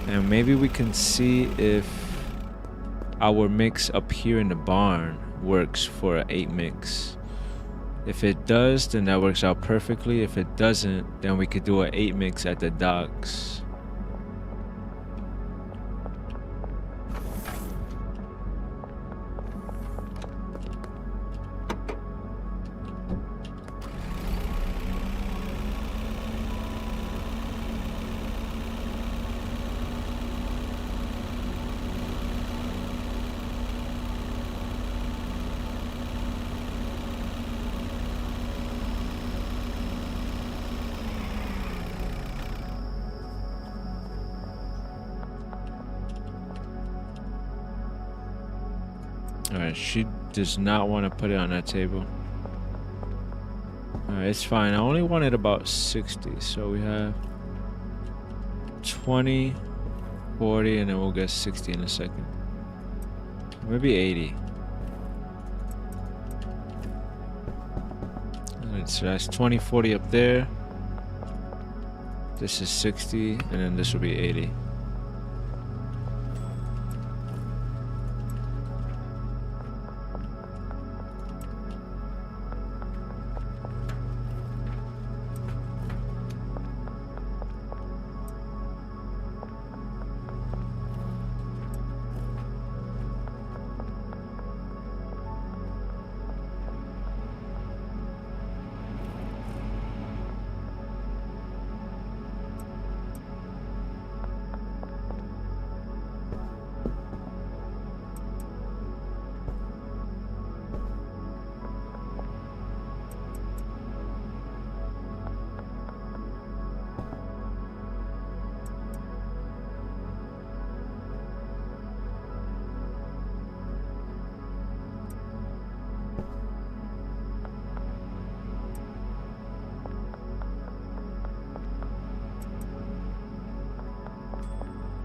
and maybe we can see if our mix up here in the barn works for an 8 mix. If it does, then that works out perfectly. If it doesn't, then we could do an 8 mix at the docks. Alright, she does not want to put it on that table. Alright, it's fine. I only wanted about 60, so we have 20, 40, and then we'll get 60 in a second. Maybe 80. Alright, so that's 20, 40 up there. This is 60, and then this will be 80.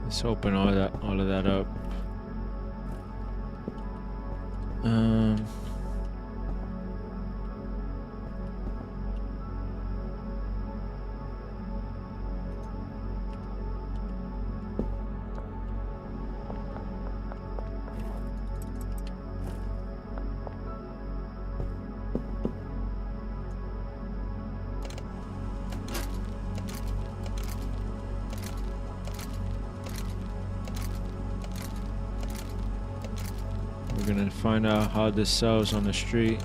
Let's open all of that up. We're gonna find out how this sells on the street.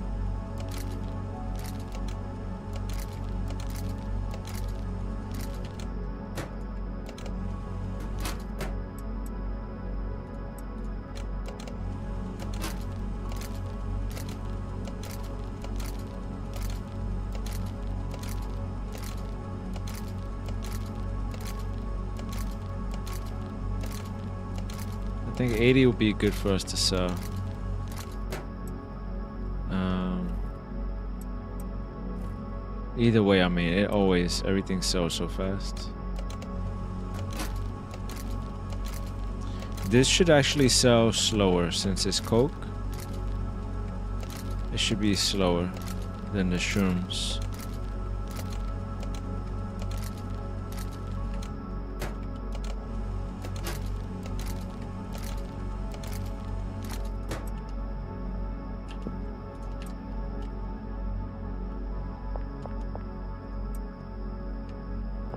I think 80 would be good for us to sell. Either way, I mean, everything sells so fast. This should actually sell slower since it's coke. It should be slower than the shrooms.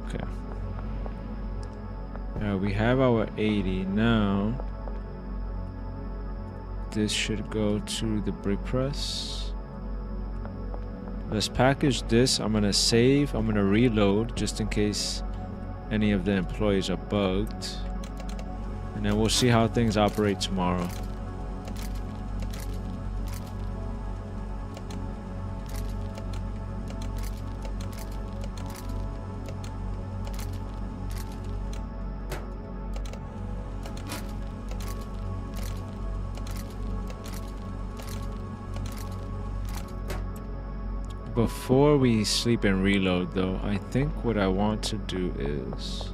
Okay. We have our 80 now. This should go to the brick press. Let's package this. I'm gonna save. I'm gonna reload just in case any of the employees are bugged. And then we'll see how things operate tomorrow. Before we sleep and reload, though, I think what I want to do is...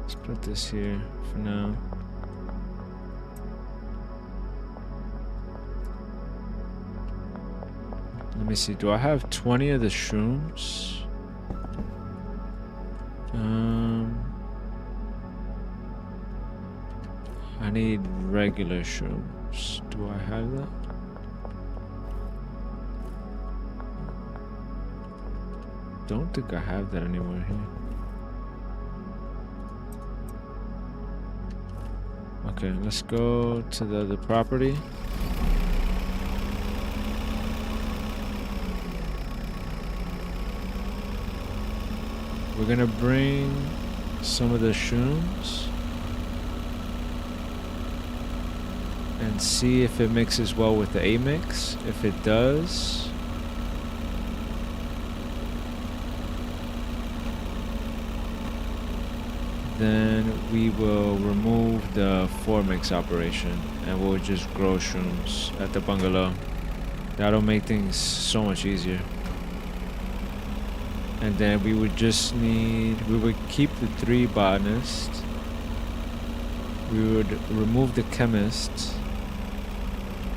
Let's put this here for now. Let me see, do I have 20 of the shrooms? I need regular shrooms. Do I have that? Don't think I have that anywhere here. Okay, let's go to the other property. We're gonna bring some of the shrooms and see if it mixes well with the A-mix. If it does, then we will remove the 4-mix operation and we'll just grow shrooms at the bungalow. That'll make things so much easier. And then we would just need, we would keep the 3 botanists. We would remove the chemist.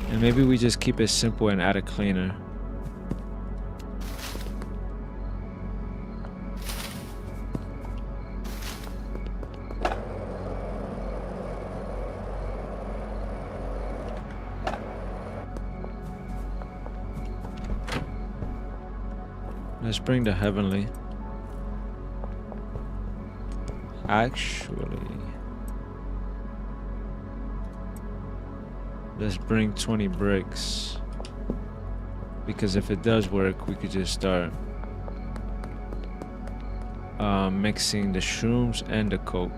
And maybe we just keep it simple and add a cleaner. Let's bring the heavenly. Actually, let's bring 20 bricks. Because if it does work, we could just start mixing the shrooms and the coke.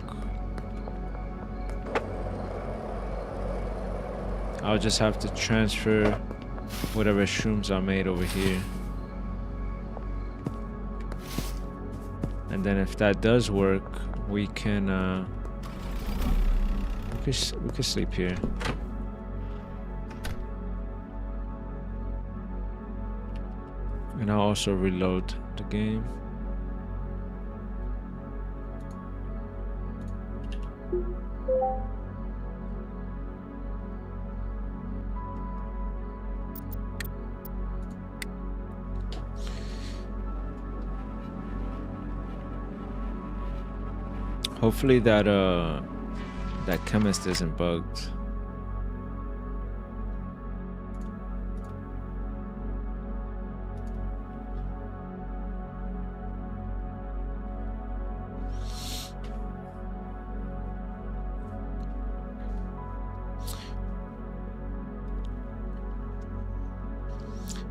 I'll just have to transfer whatever shrooms I made over here. And then if that does work, we can we could sleep here. And I'll also reload the game. Hopefully that that chemist isn't bugged.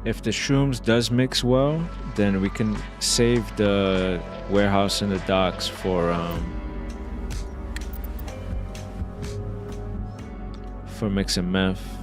If the shrooms does mix well, then we can save the warehouse and the docks for mixing meth.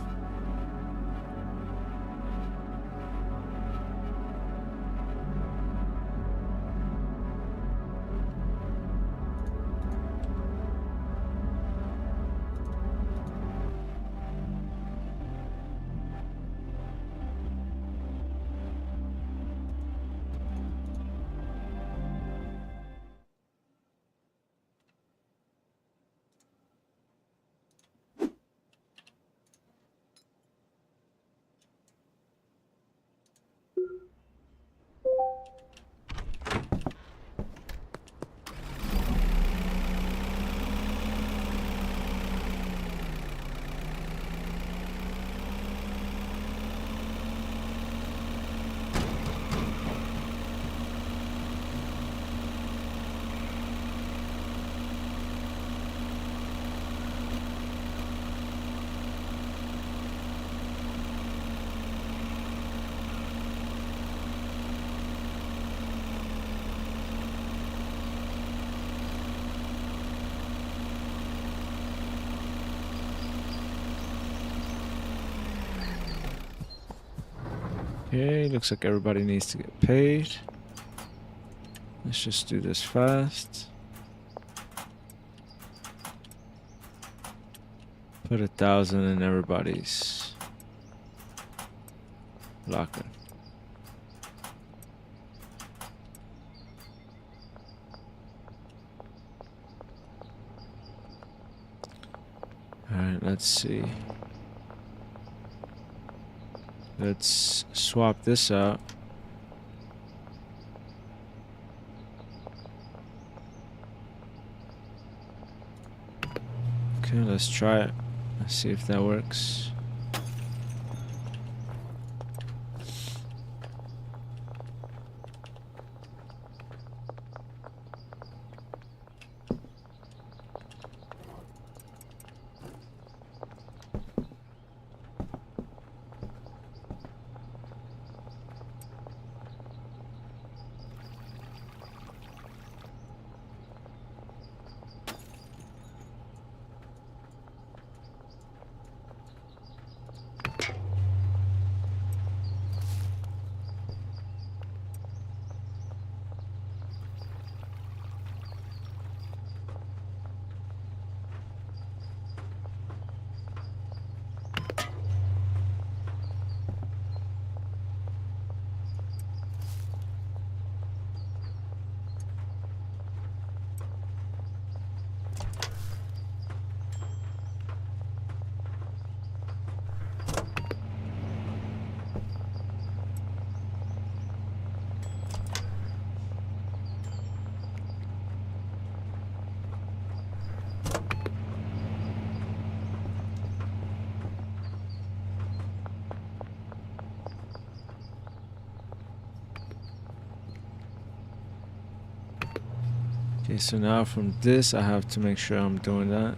Okay, looks like everybody needs to get paid. Let's just do this fast. Put 1,000 in everybody's locker. let's see. Let's swap this out. Okay, let's try it. Let's see if that works. Okay, so now from this, I have to make sure I'm doing that.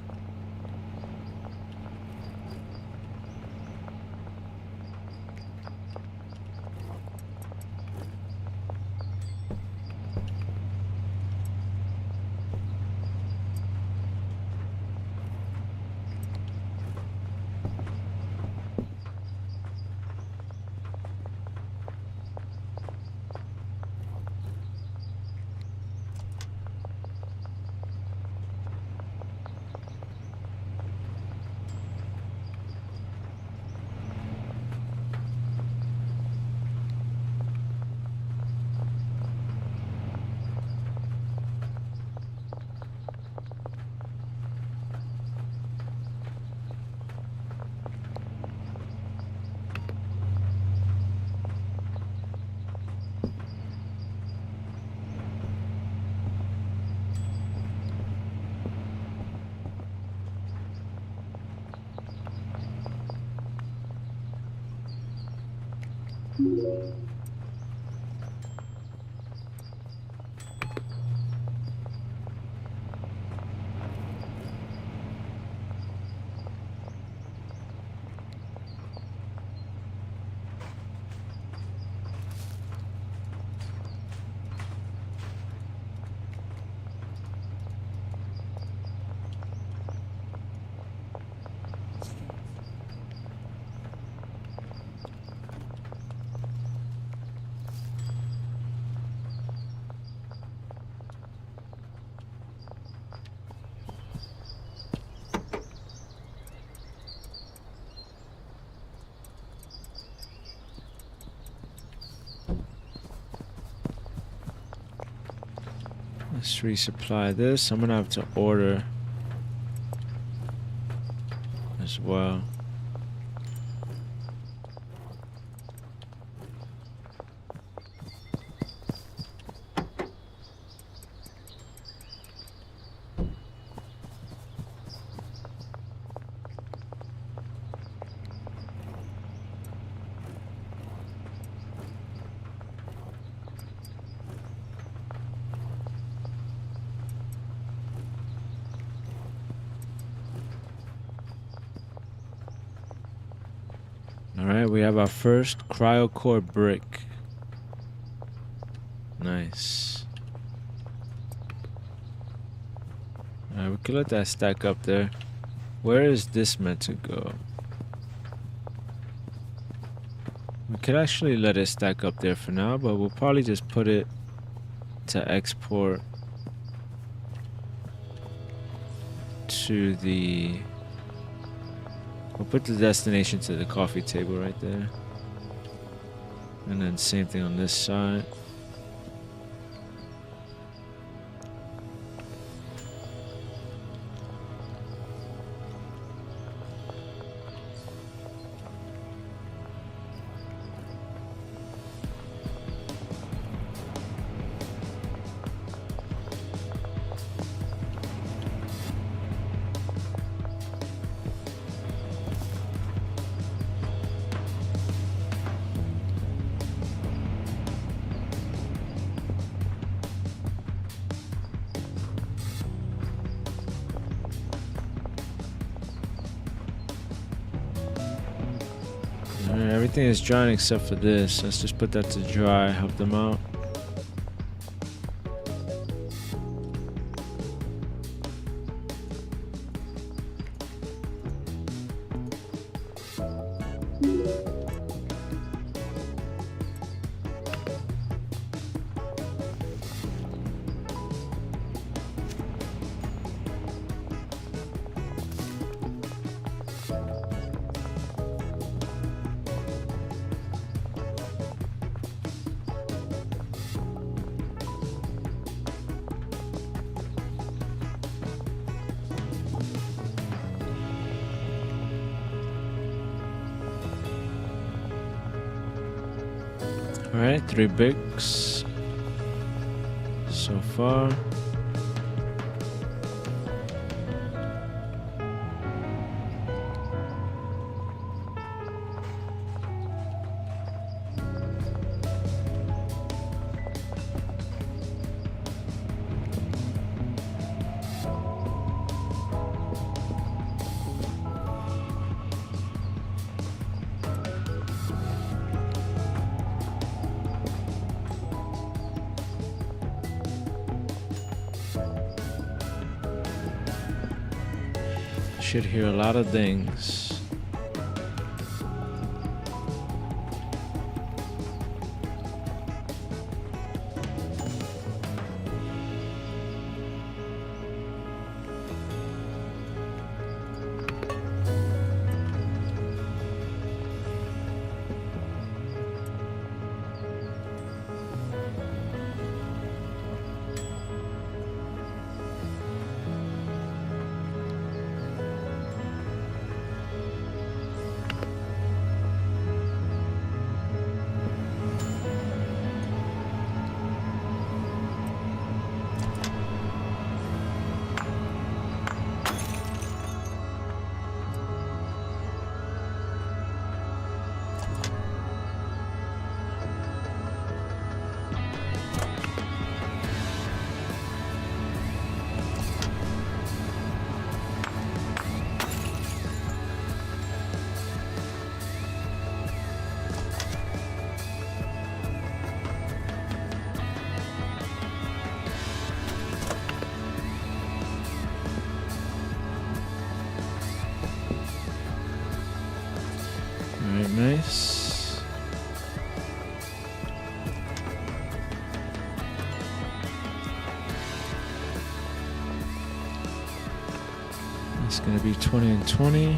Let's resupply this. I'm gonna have to order as well. Alright, we have our first cryocore brick. Nice. Alright, we can let that stack up there. Where is this meant to go? We could actually let it stack up there for now, but we'll probably just put it to export to the... We'll put the destination to the coffee table right there. And then same thing on this side. Everything is drying except for this. Let's just put that to dry, help them out. Alright, 3 bricks so far. Should hear a lot of things. Alright, nice. It's gonna be 20 and 20.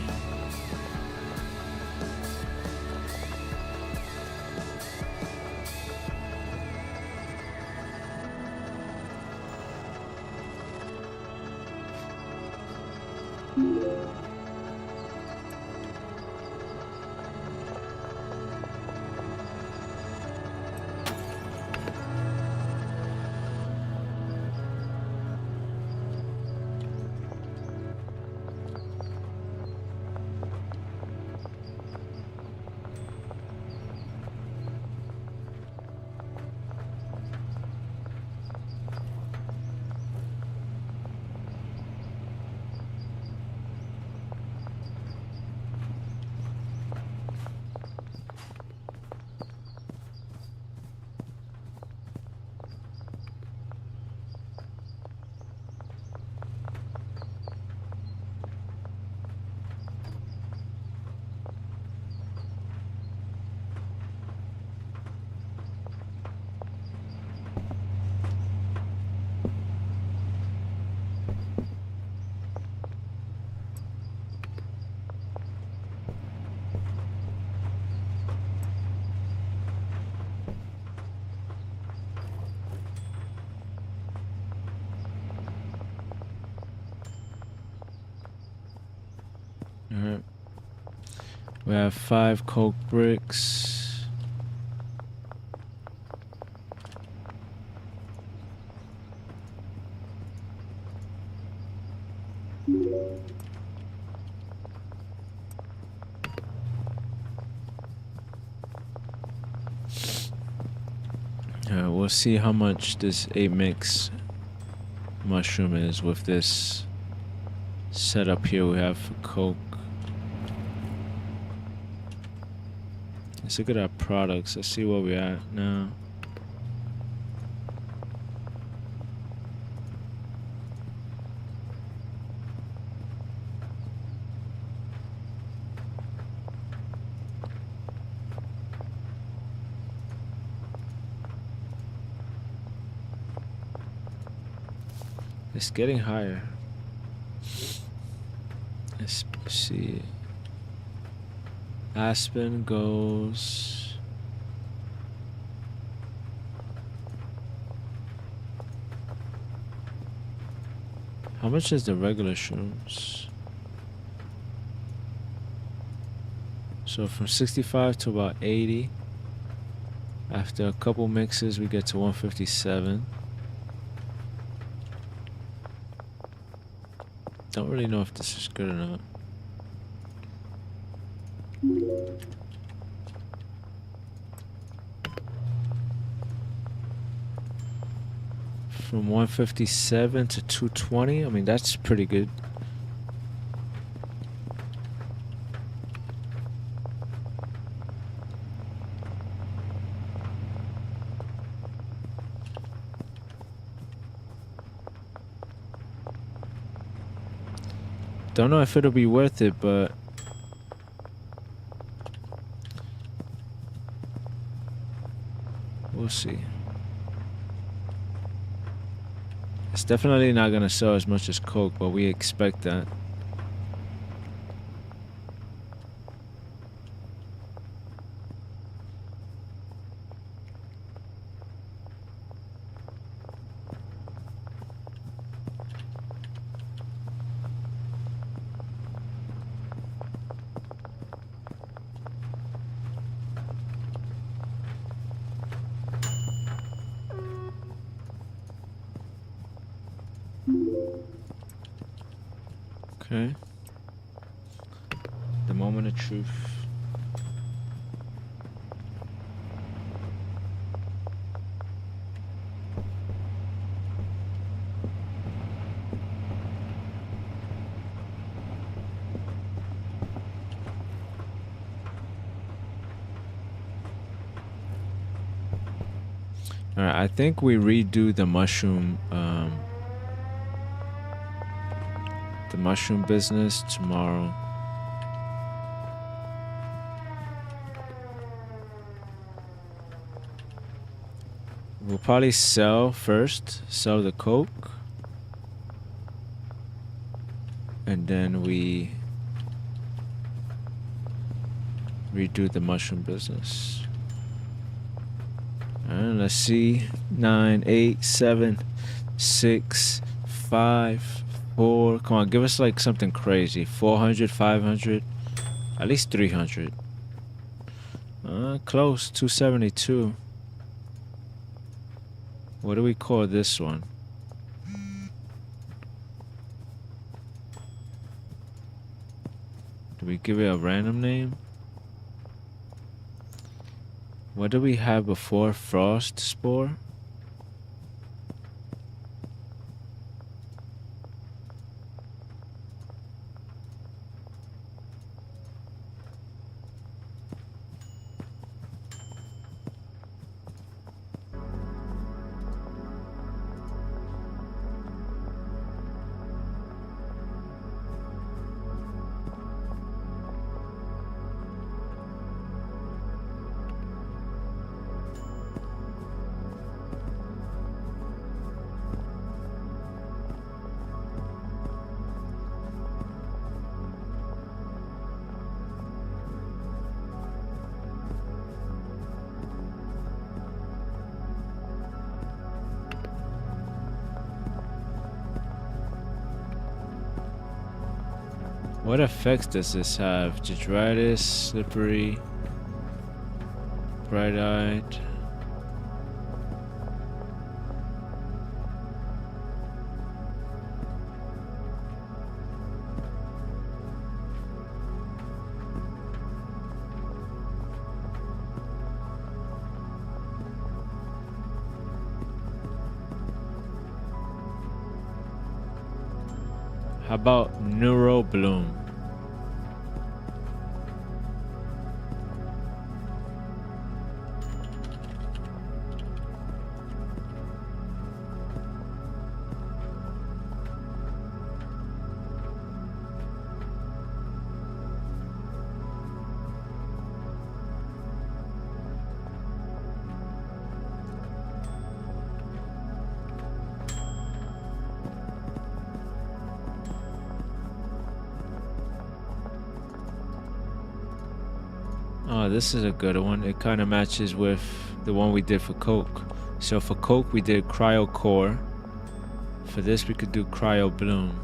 Alright. We have 5 coke bricks. We'll see how much this 8 mix mushroom is with this setup here we have for coke. Let's look at our products. Let's see where we're at now. It's getting higher. Let's see. Aspen goes. How much is the regular shrooms? So from 65 to about 80. After a couple mixes, we get to 157. Don't really know if this is good or not. From 157 to 220, I mean, that's pretty good. Don't know if it'll be worth it, but we'll see. It's definitely not gonna sell as much as Coke, but we expect that. Okay. The moment of truth. All right, I think we redo the mushroom business tomorrow. We'll probably sell the Coke, and then we redo the mushroom business. And let's see, 9, 8, 7, 6, 5, 4. Come on, give us like something crazy. 400, 500, at least 300. Close, 272. What do we call this one? Do we give it a random name? What do we have before Frost Spore? What effects does this have? Detritus, slippery, bright-eyed. How about Neuro Bloom? Oh, this is a good one. It kind of matches with the one we did for Coke. So for Coke, we did Cryo Core. For this, we could do Cryo Bloom.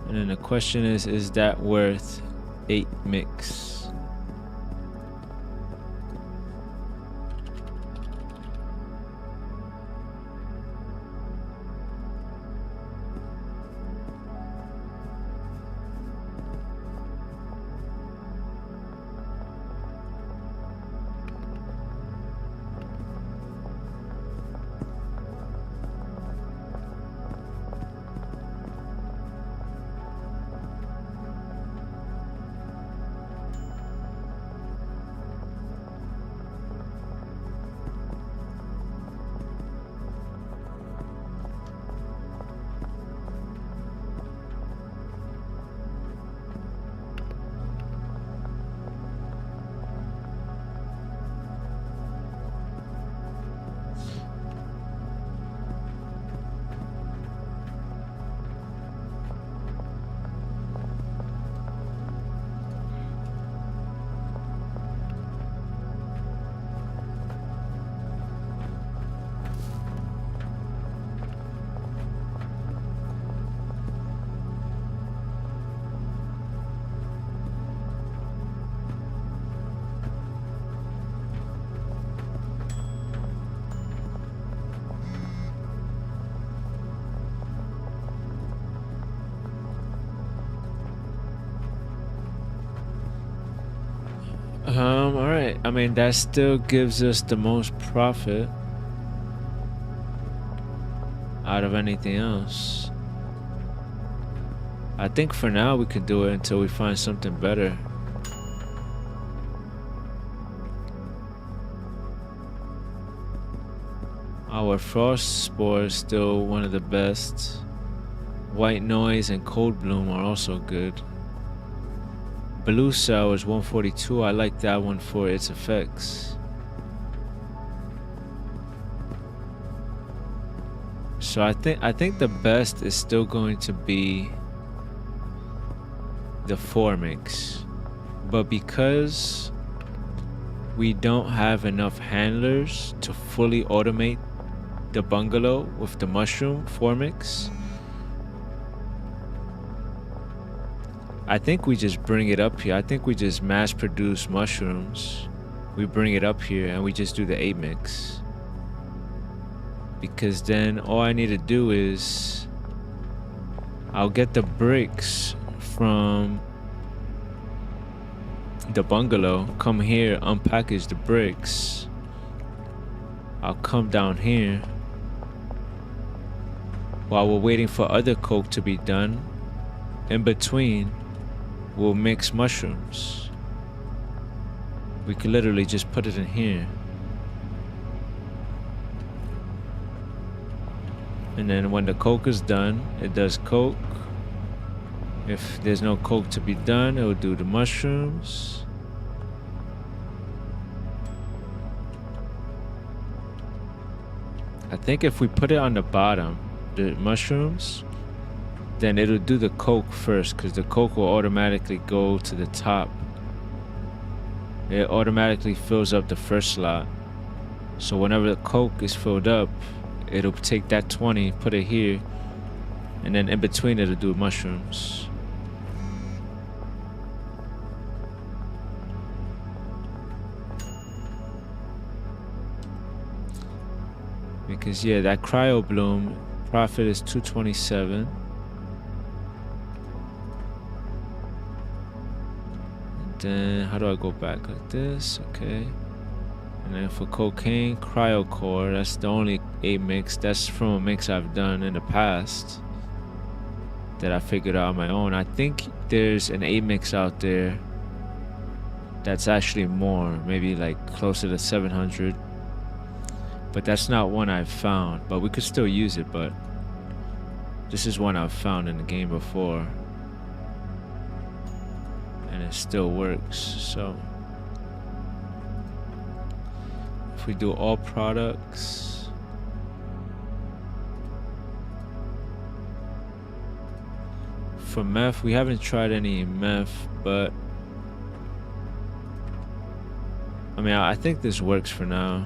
And then the question is that worth 8 mix? All right. I mean, that still gives us the most profit out of anything else. I think for now we could do it until we find something better. Our Frost Spore is still one of the best. White Noise and Cold Bloom are also good. Blue Cell is 142. I like that one for its effects. So I think the best is still going to be the 4 mix. But because we don't have enough handlers to fully automate the bungalow with the mushroom 4 mix, I think we just bring it up here. I think we just mass produce mushrooms. We bring it up here and we just do the 8 mix. Because then all I need to do is I'll get the bricks from the bungalow, come here, unpackage the bricks. I'll come down here while we're waiting for other coke to be done. In between, we'll mix mushrooms. We could literally just put it in here. And then when the coke is done, it does coke. If there's no coke to be done, it will do the mushrooms. I think if we put it on the bottom, the mushrooms, then it'll do the coke first, because the coke will automatically go to the top. It automatically fills up the first slot. So whenever the coke is filled up, it'll take that 20, put it here, and then in between it'll do mushrooms. Because yeah, that cryo bloom profit is 227. Then how do I go back like this? Okay. And then for cocaine, cryo core, that's the only 8 mix. That's from a mix I've done in the past that I figured out on my own. I think there's an 8 mix out there that's actually more, maybe like closer to 700. But that's not one I've found. But we could still use it, but this is one I've found in the game before. And it still works, so if we do all products, for meth. We haven't tried any meth, but I mean, I think this works for now.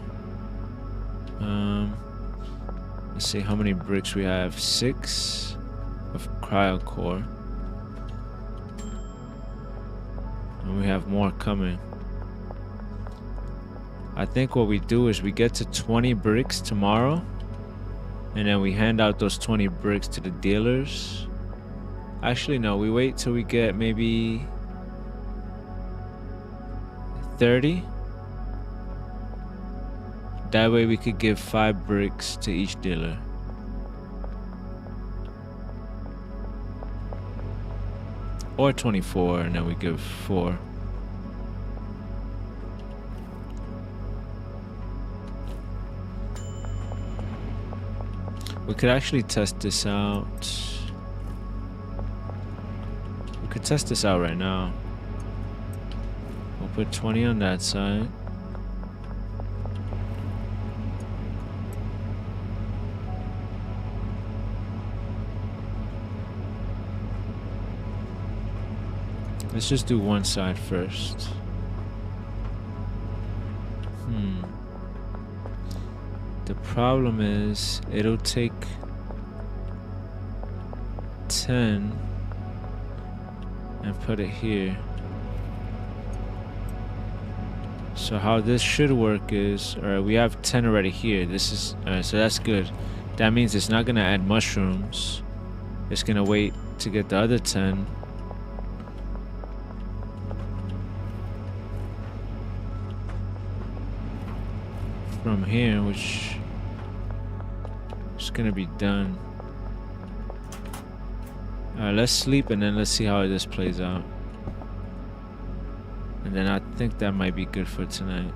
Let's see how many bricks we have. 6 of cryocore. And we have more coming. I think what we do is we get to 20 bricks tomorrow, and then we hand out those 20 bricks to the dealers. Actually, no, we wait till we get maybe 30. That way we could give 5 bricks to each dealer. Or 24, and then we give 4. We could actually test this out. We could test this out right now. We'll put 20 on that side. Let's just do one side first. The problem is it'll take 10 and put it here. So how this should work is, alright, we have 10 already here. This is so that's good. That means it's not gonna add mushrooms. It's gonna wait to get the other 10. From here, which is gonna be done. Alright, let's sleep and then let's see how this plays out. And then I think that might be good for tonight.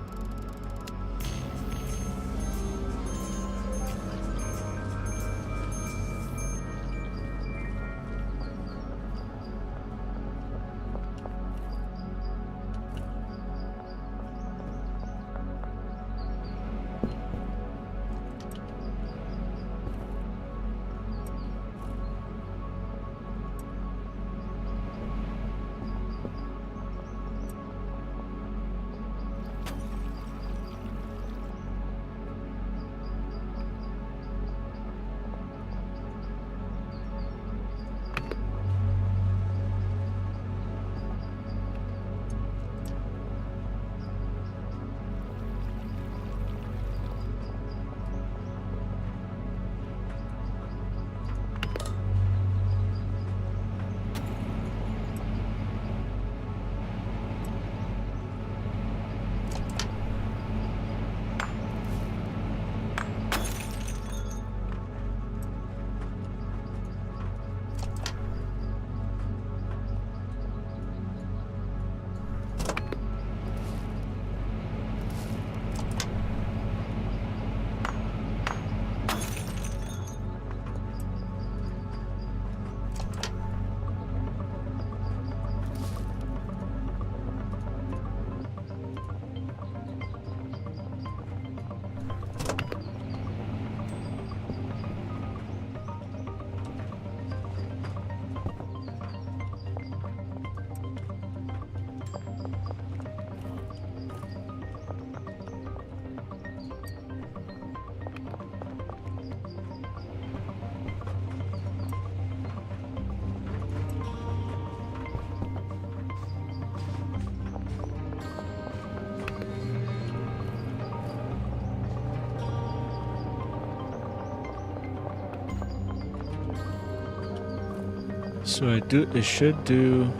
So it should do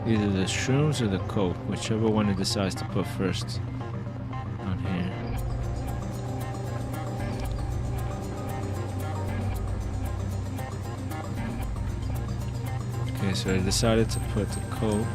either the shrooms or the coke, whichever one it decides to put first on here. Okay, so I decided to put the coke.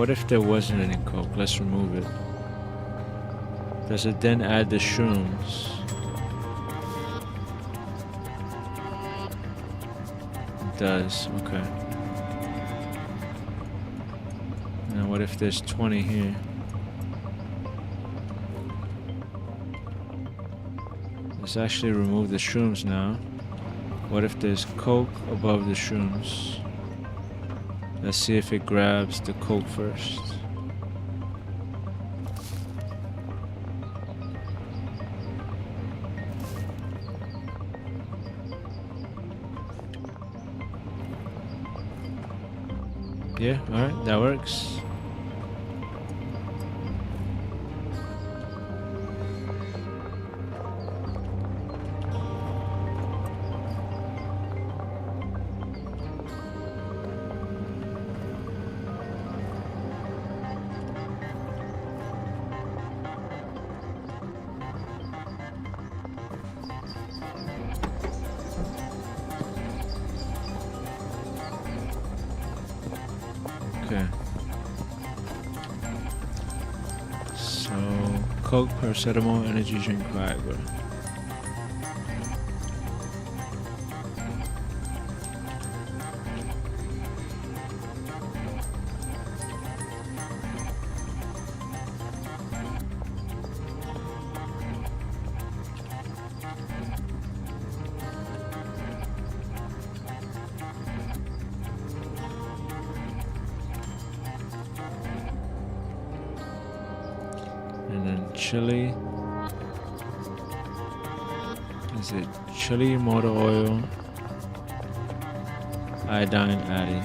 what if there wasn't any coke? Let's remove it. Does it then add the shrooms? It does, okay. Now what if there's 20 here? Let's actually remove the shrooms now. What if there's coke above the shrooms? Let's see if it grabs the coke first. Yeah, alright, that works. Okay. So, Coke, paracetamol, energy drink, Viagra. And then chili. Is it chili, motor oil, iodine, addy?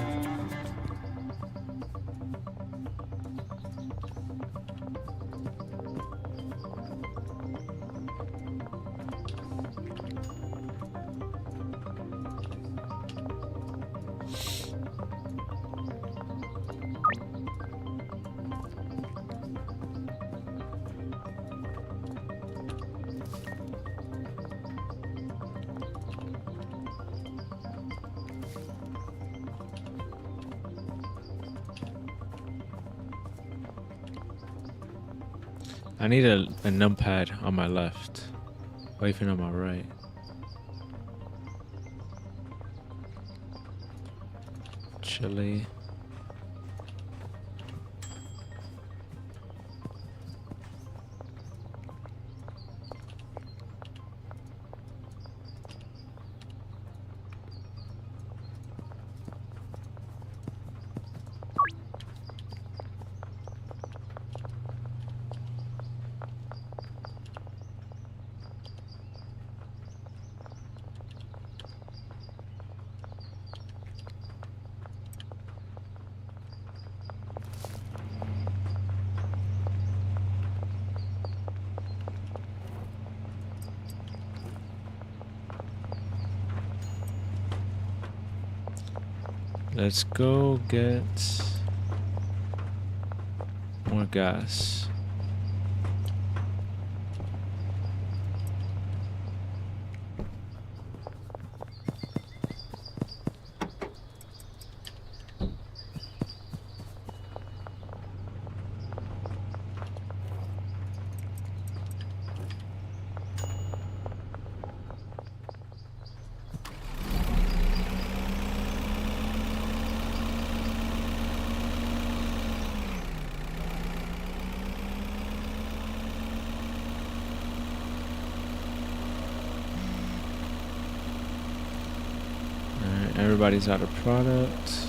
I need a numpad on my left, or even on my right. Chili. Let's go get more gas. Everybody's out of product.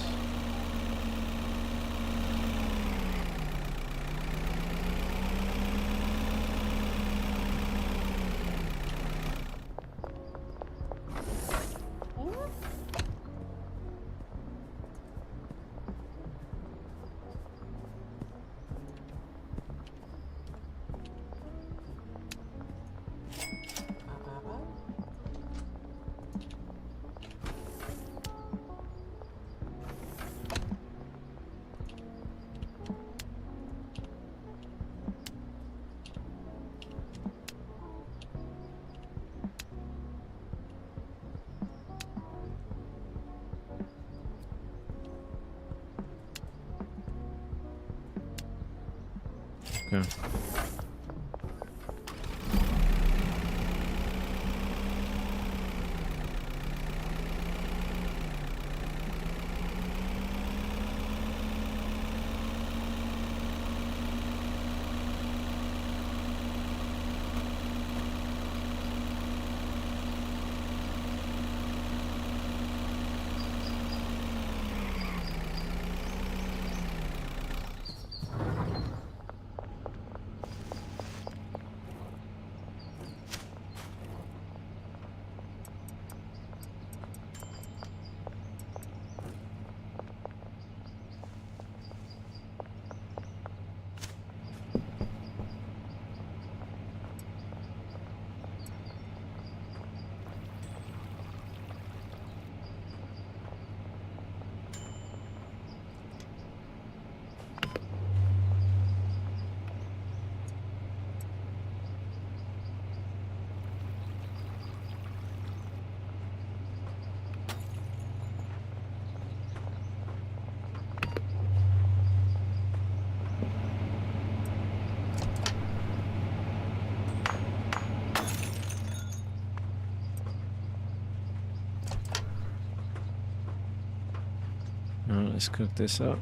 Okay. All right, let's cook this up.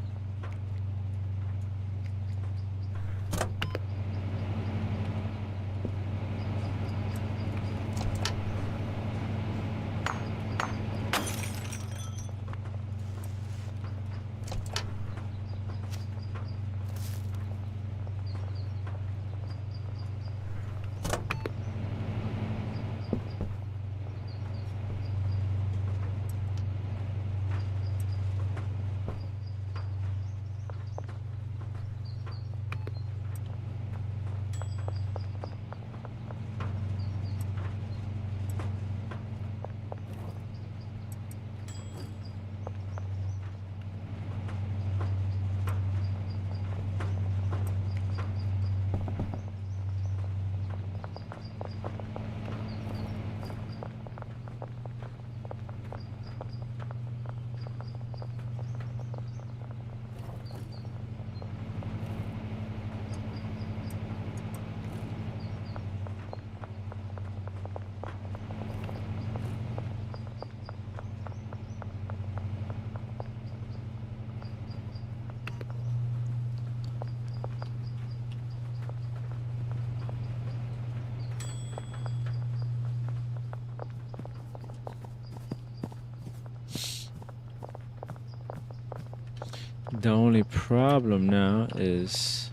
The only problem now is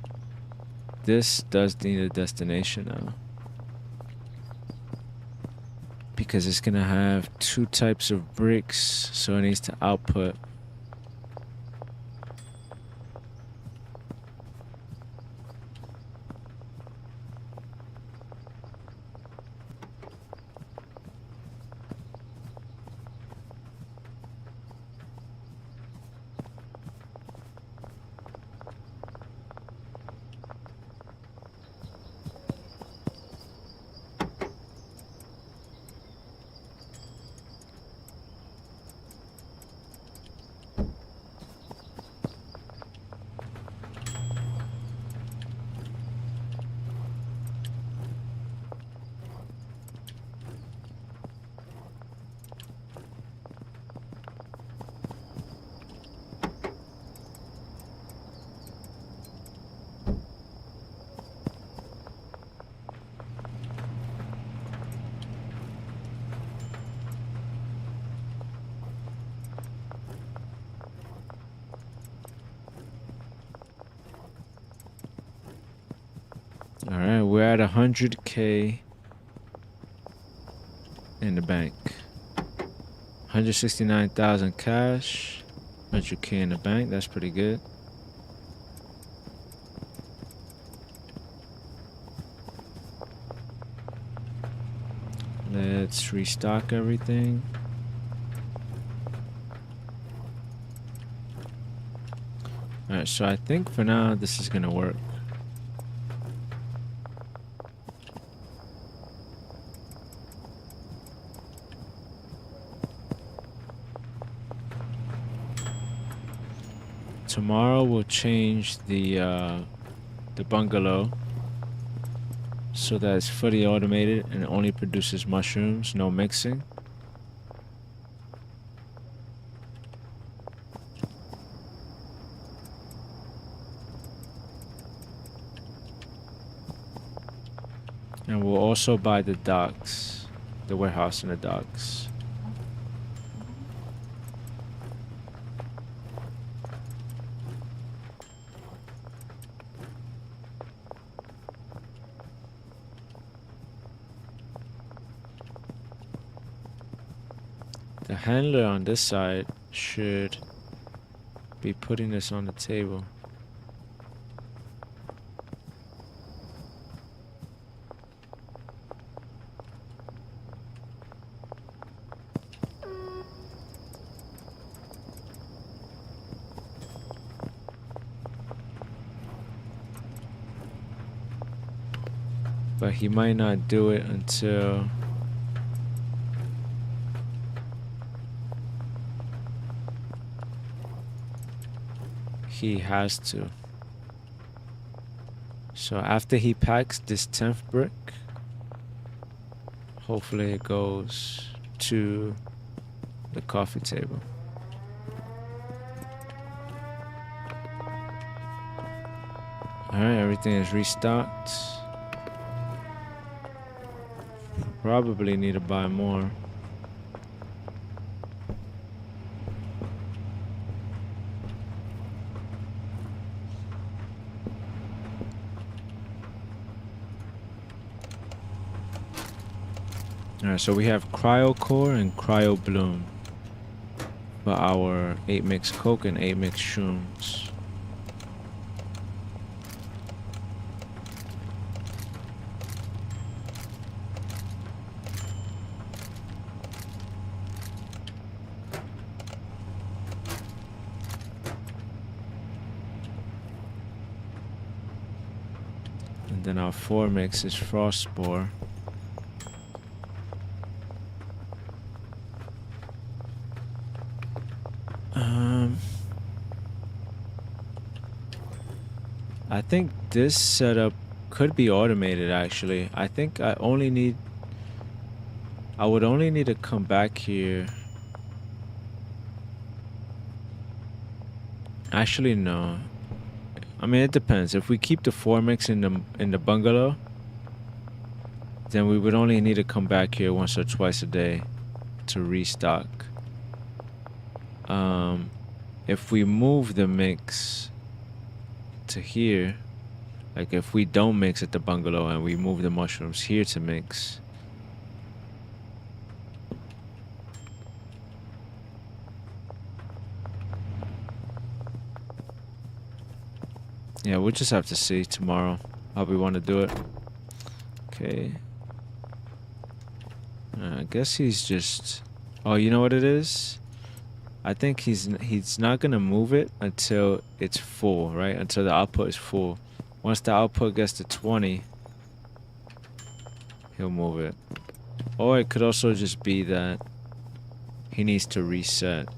this does need a destination now. Because it's gonna have 2 types of bricks, so it needs to output. All right, we're at 100K in the bank. 169,000 cash, 100K in the bank. That's pretty good. Let's restock everything. All right, so I think for now this is gonna work. Tomorrow we'll change the the bungalow so that it's fully automated and only produces mushrooms, no mixing. And we'll also buy the docks, the warehouse and the docks. The handler on this side should be putting this on the table. But he might not do it until he has to. So after he packs this 10th brick, hopefully it goes to the coffee table. Alright, everything is restocked. Probably need to buy more. Alright, so we have Cryo Core and Cryo Bloom for our 8 mix coke and 8 mix shrooms. And then our 4 mix is Frost Spore. I think this setup could be automated actually. I think I would only need to come back here. Actually no. I mean it depends. If we keep the 4 mix in the bungalow, then we would only need to come back here once or twice a day to restock. If we move the mix to here, like if we don't mix at the bungalow and we move the mushrooms here to mix, yeah, we'll just have to see tomorrow how we want to do it. Okay, I guess he's just, oh, you know what it is? I think he's not gonna move it until it's full, right? Until the output is full. Once the output gets to 20, he'll move it. Or it could also just be that he needs to reset.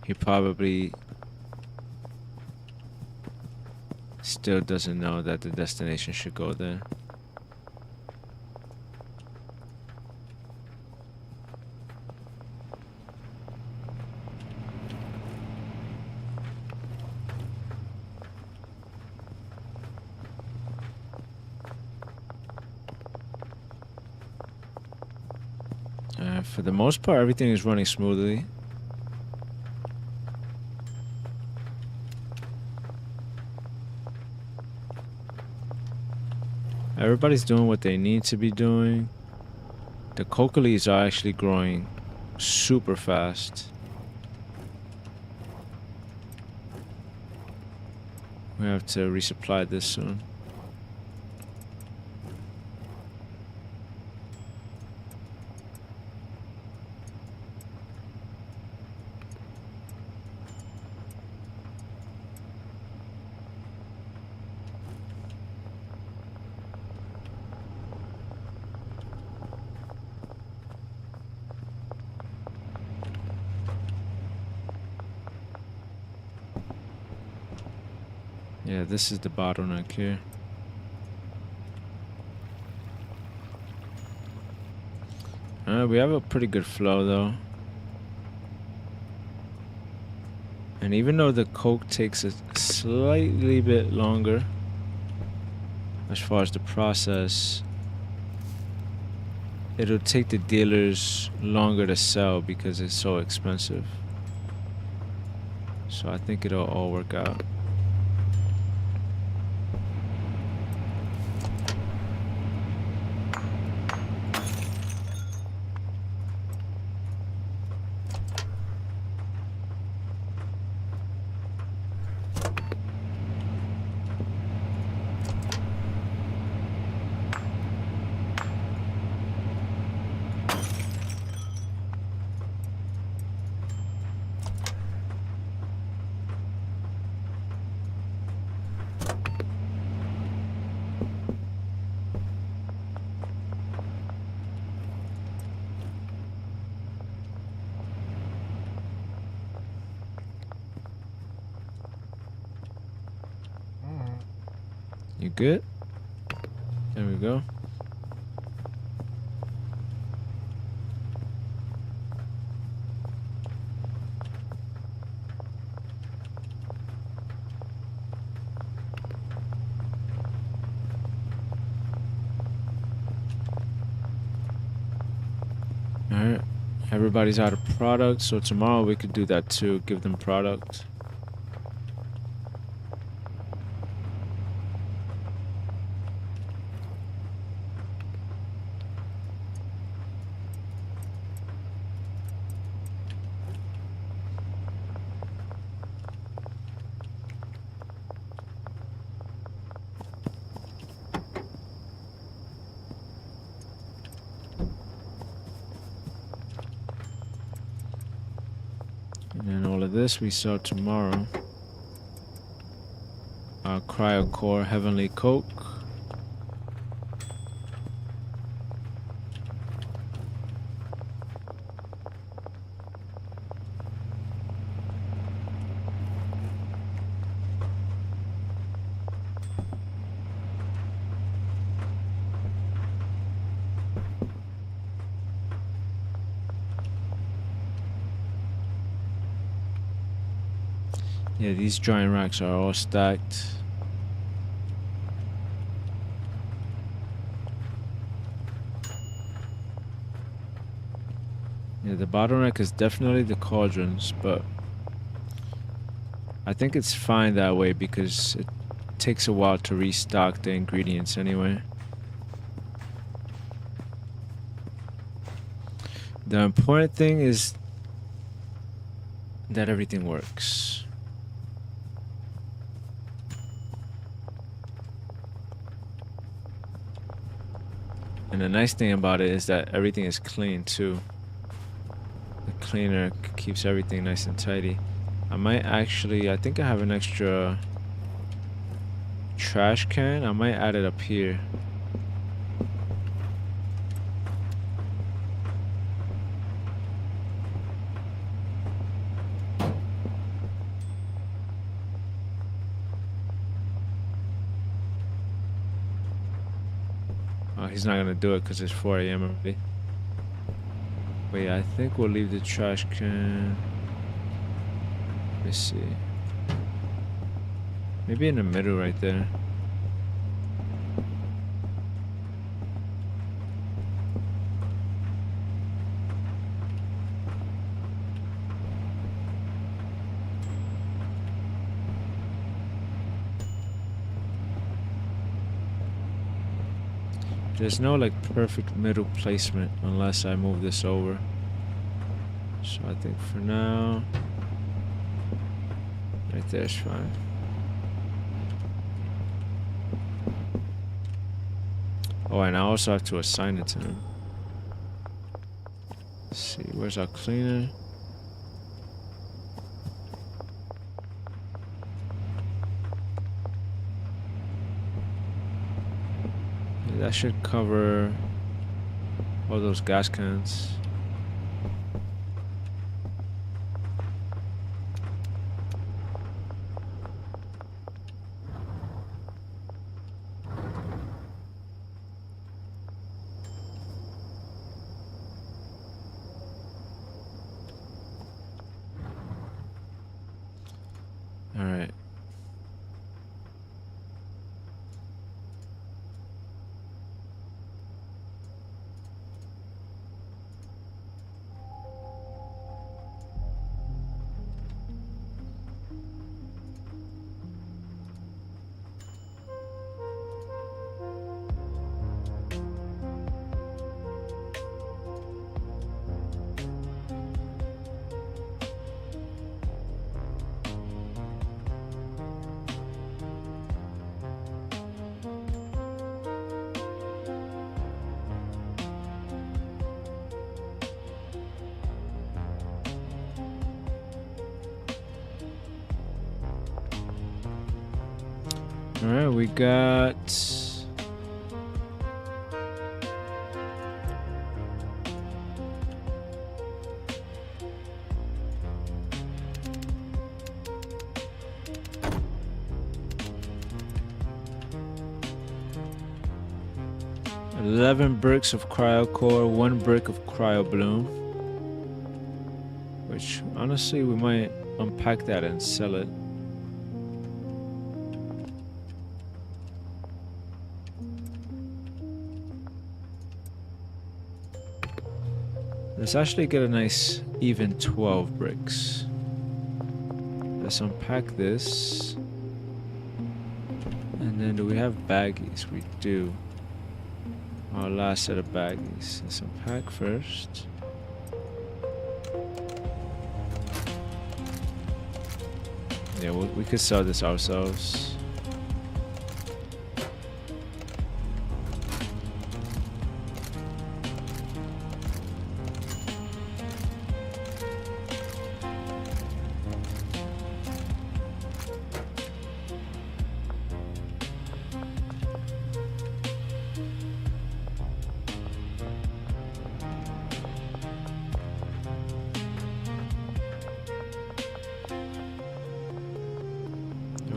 He probably still doesn't know that the destination should go there. For the most part, everything is running smoothly. Everybody's doing what they need to be doing. The coca leaves are actually growing super fast. We have to resupply this soon. Yeah, this is the bottleneck here. We have a pretty good flow though. And even though the coke takes a slightly bit longer as far as the process, it'll take the dealers longer to sell because it's so expensive. So I think it'll all work out. You good? There we go. Alright. Everybody's out of product, so tomorrow we could do that too. Give them product. And then all of this we sell tomorrow. Cryocore Heavenly Coke. Yeah, these drying racks are all stacked. Yeah, the bottleneck is definitely the cauldrons, but I think it's fine that way because it takes a while to restock the ingredients anyway. The important thing is that everything works. And the nice thing about it is that everything is clean too. The cleaner keeps everything nice and tidy. I might actually, I think I have an extra trash can. I might add it up here. Oh, he's not gonna do it because it's 4 a.m. already. But yeah, I think we'll leave the trash can. Let me see. Maybe in the middle right there. There's no like perfect middle placement unless I move this over. So I think for now, right there is fine. Oh, and I also have to assign it to him. Let's see, where's our cleaner? Yeah, that should cover all those gas cans. All right, we got 11 bricks of cryo core, 1 brick of cryo bloom. Which honestly, we might unpack that and sell it. Let's actually get a nice even 12 bricks. Let's unpack this. And then do we have baggies? We do. Our last set of baggies. Let's unpack first. Yeah, we could sell this ourselves.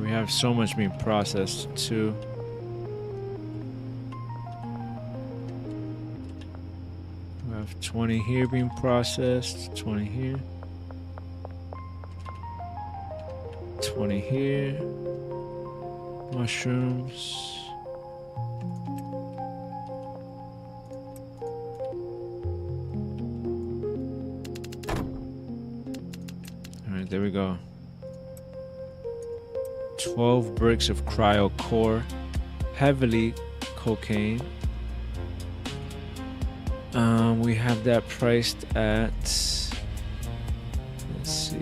We have so much being processed too. We have 20 here being processed, 20 here, 20 here, mushrooms. All right, there we go. 12 bricks of cryo core, heavily cocaine. We have that priced at, let's see,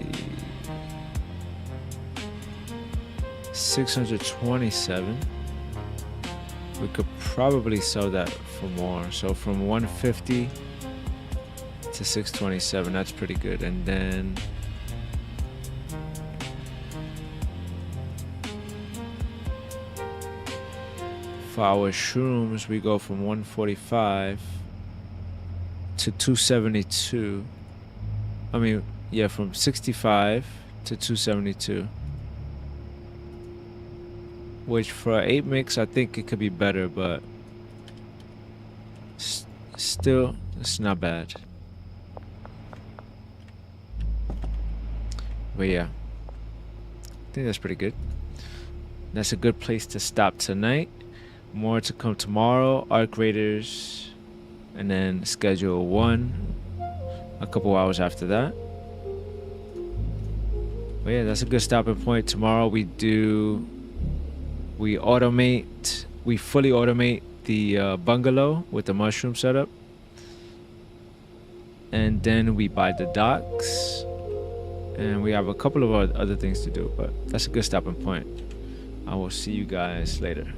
627. We could probably sell that for more. So from 150 to 627, that's pretty good. And then for our shrooms, we go from 145 to 272. I mean, yeah, from 65 to 272. Which for an 8 mix, I think it could be better, but still, it's not bad. But yeah, I think that's pretty good. That's a good place to stop tonight. More to come tomorrow, Arc Raiders, and then Schedule 1 a couple hours after that. But yeah, that's a good stopping point. Tomorrow we fully automate the bungalow with the mushroom setup. And then we buy the docks. And we have a couple of other things to do, but that's a good stopping point. I will see you guys later.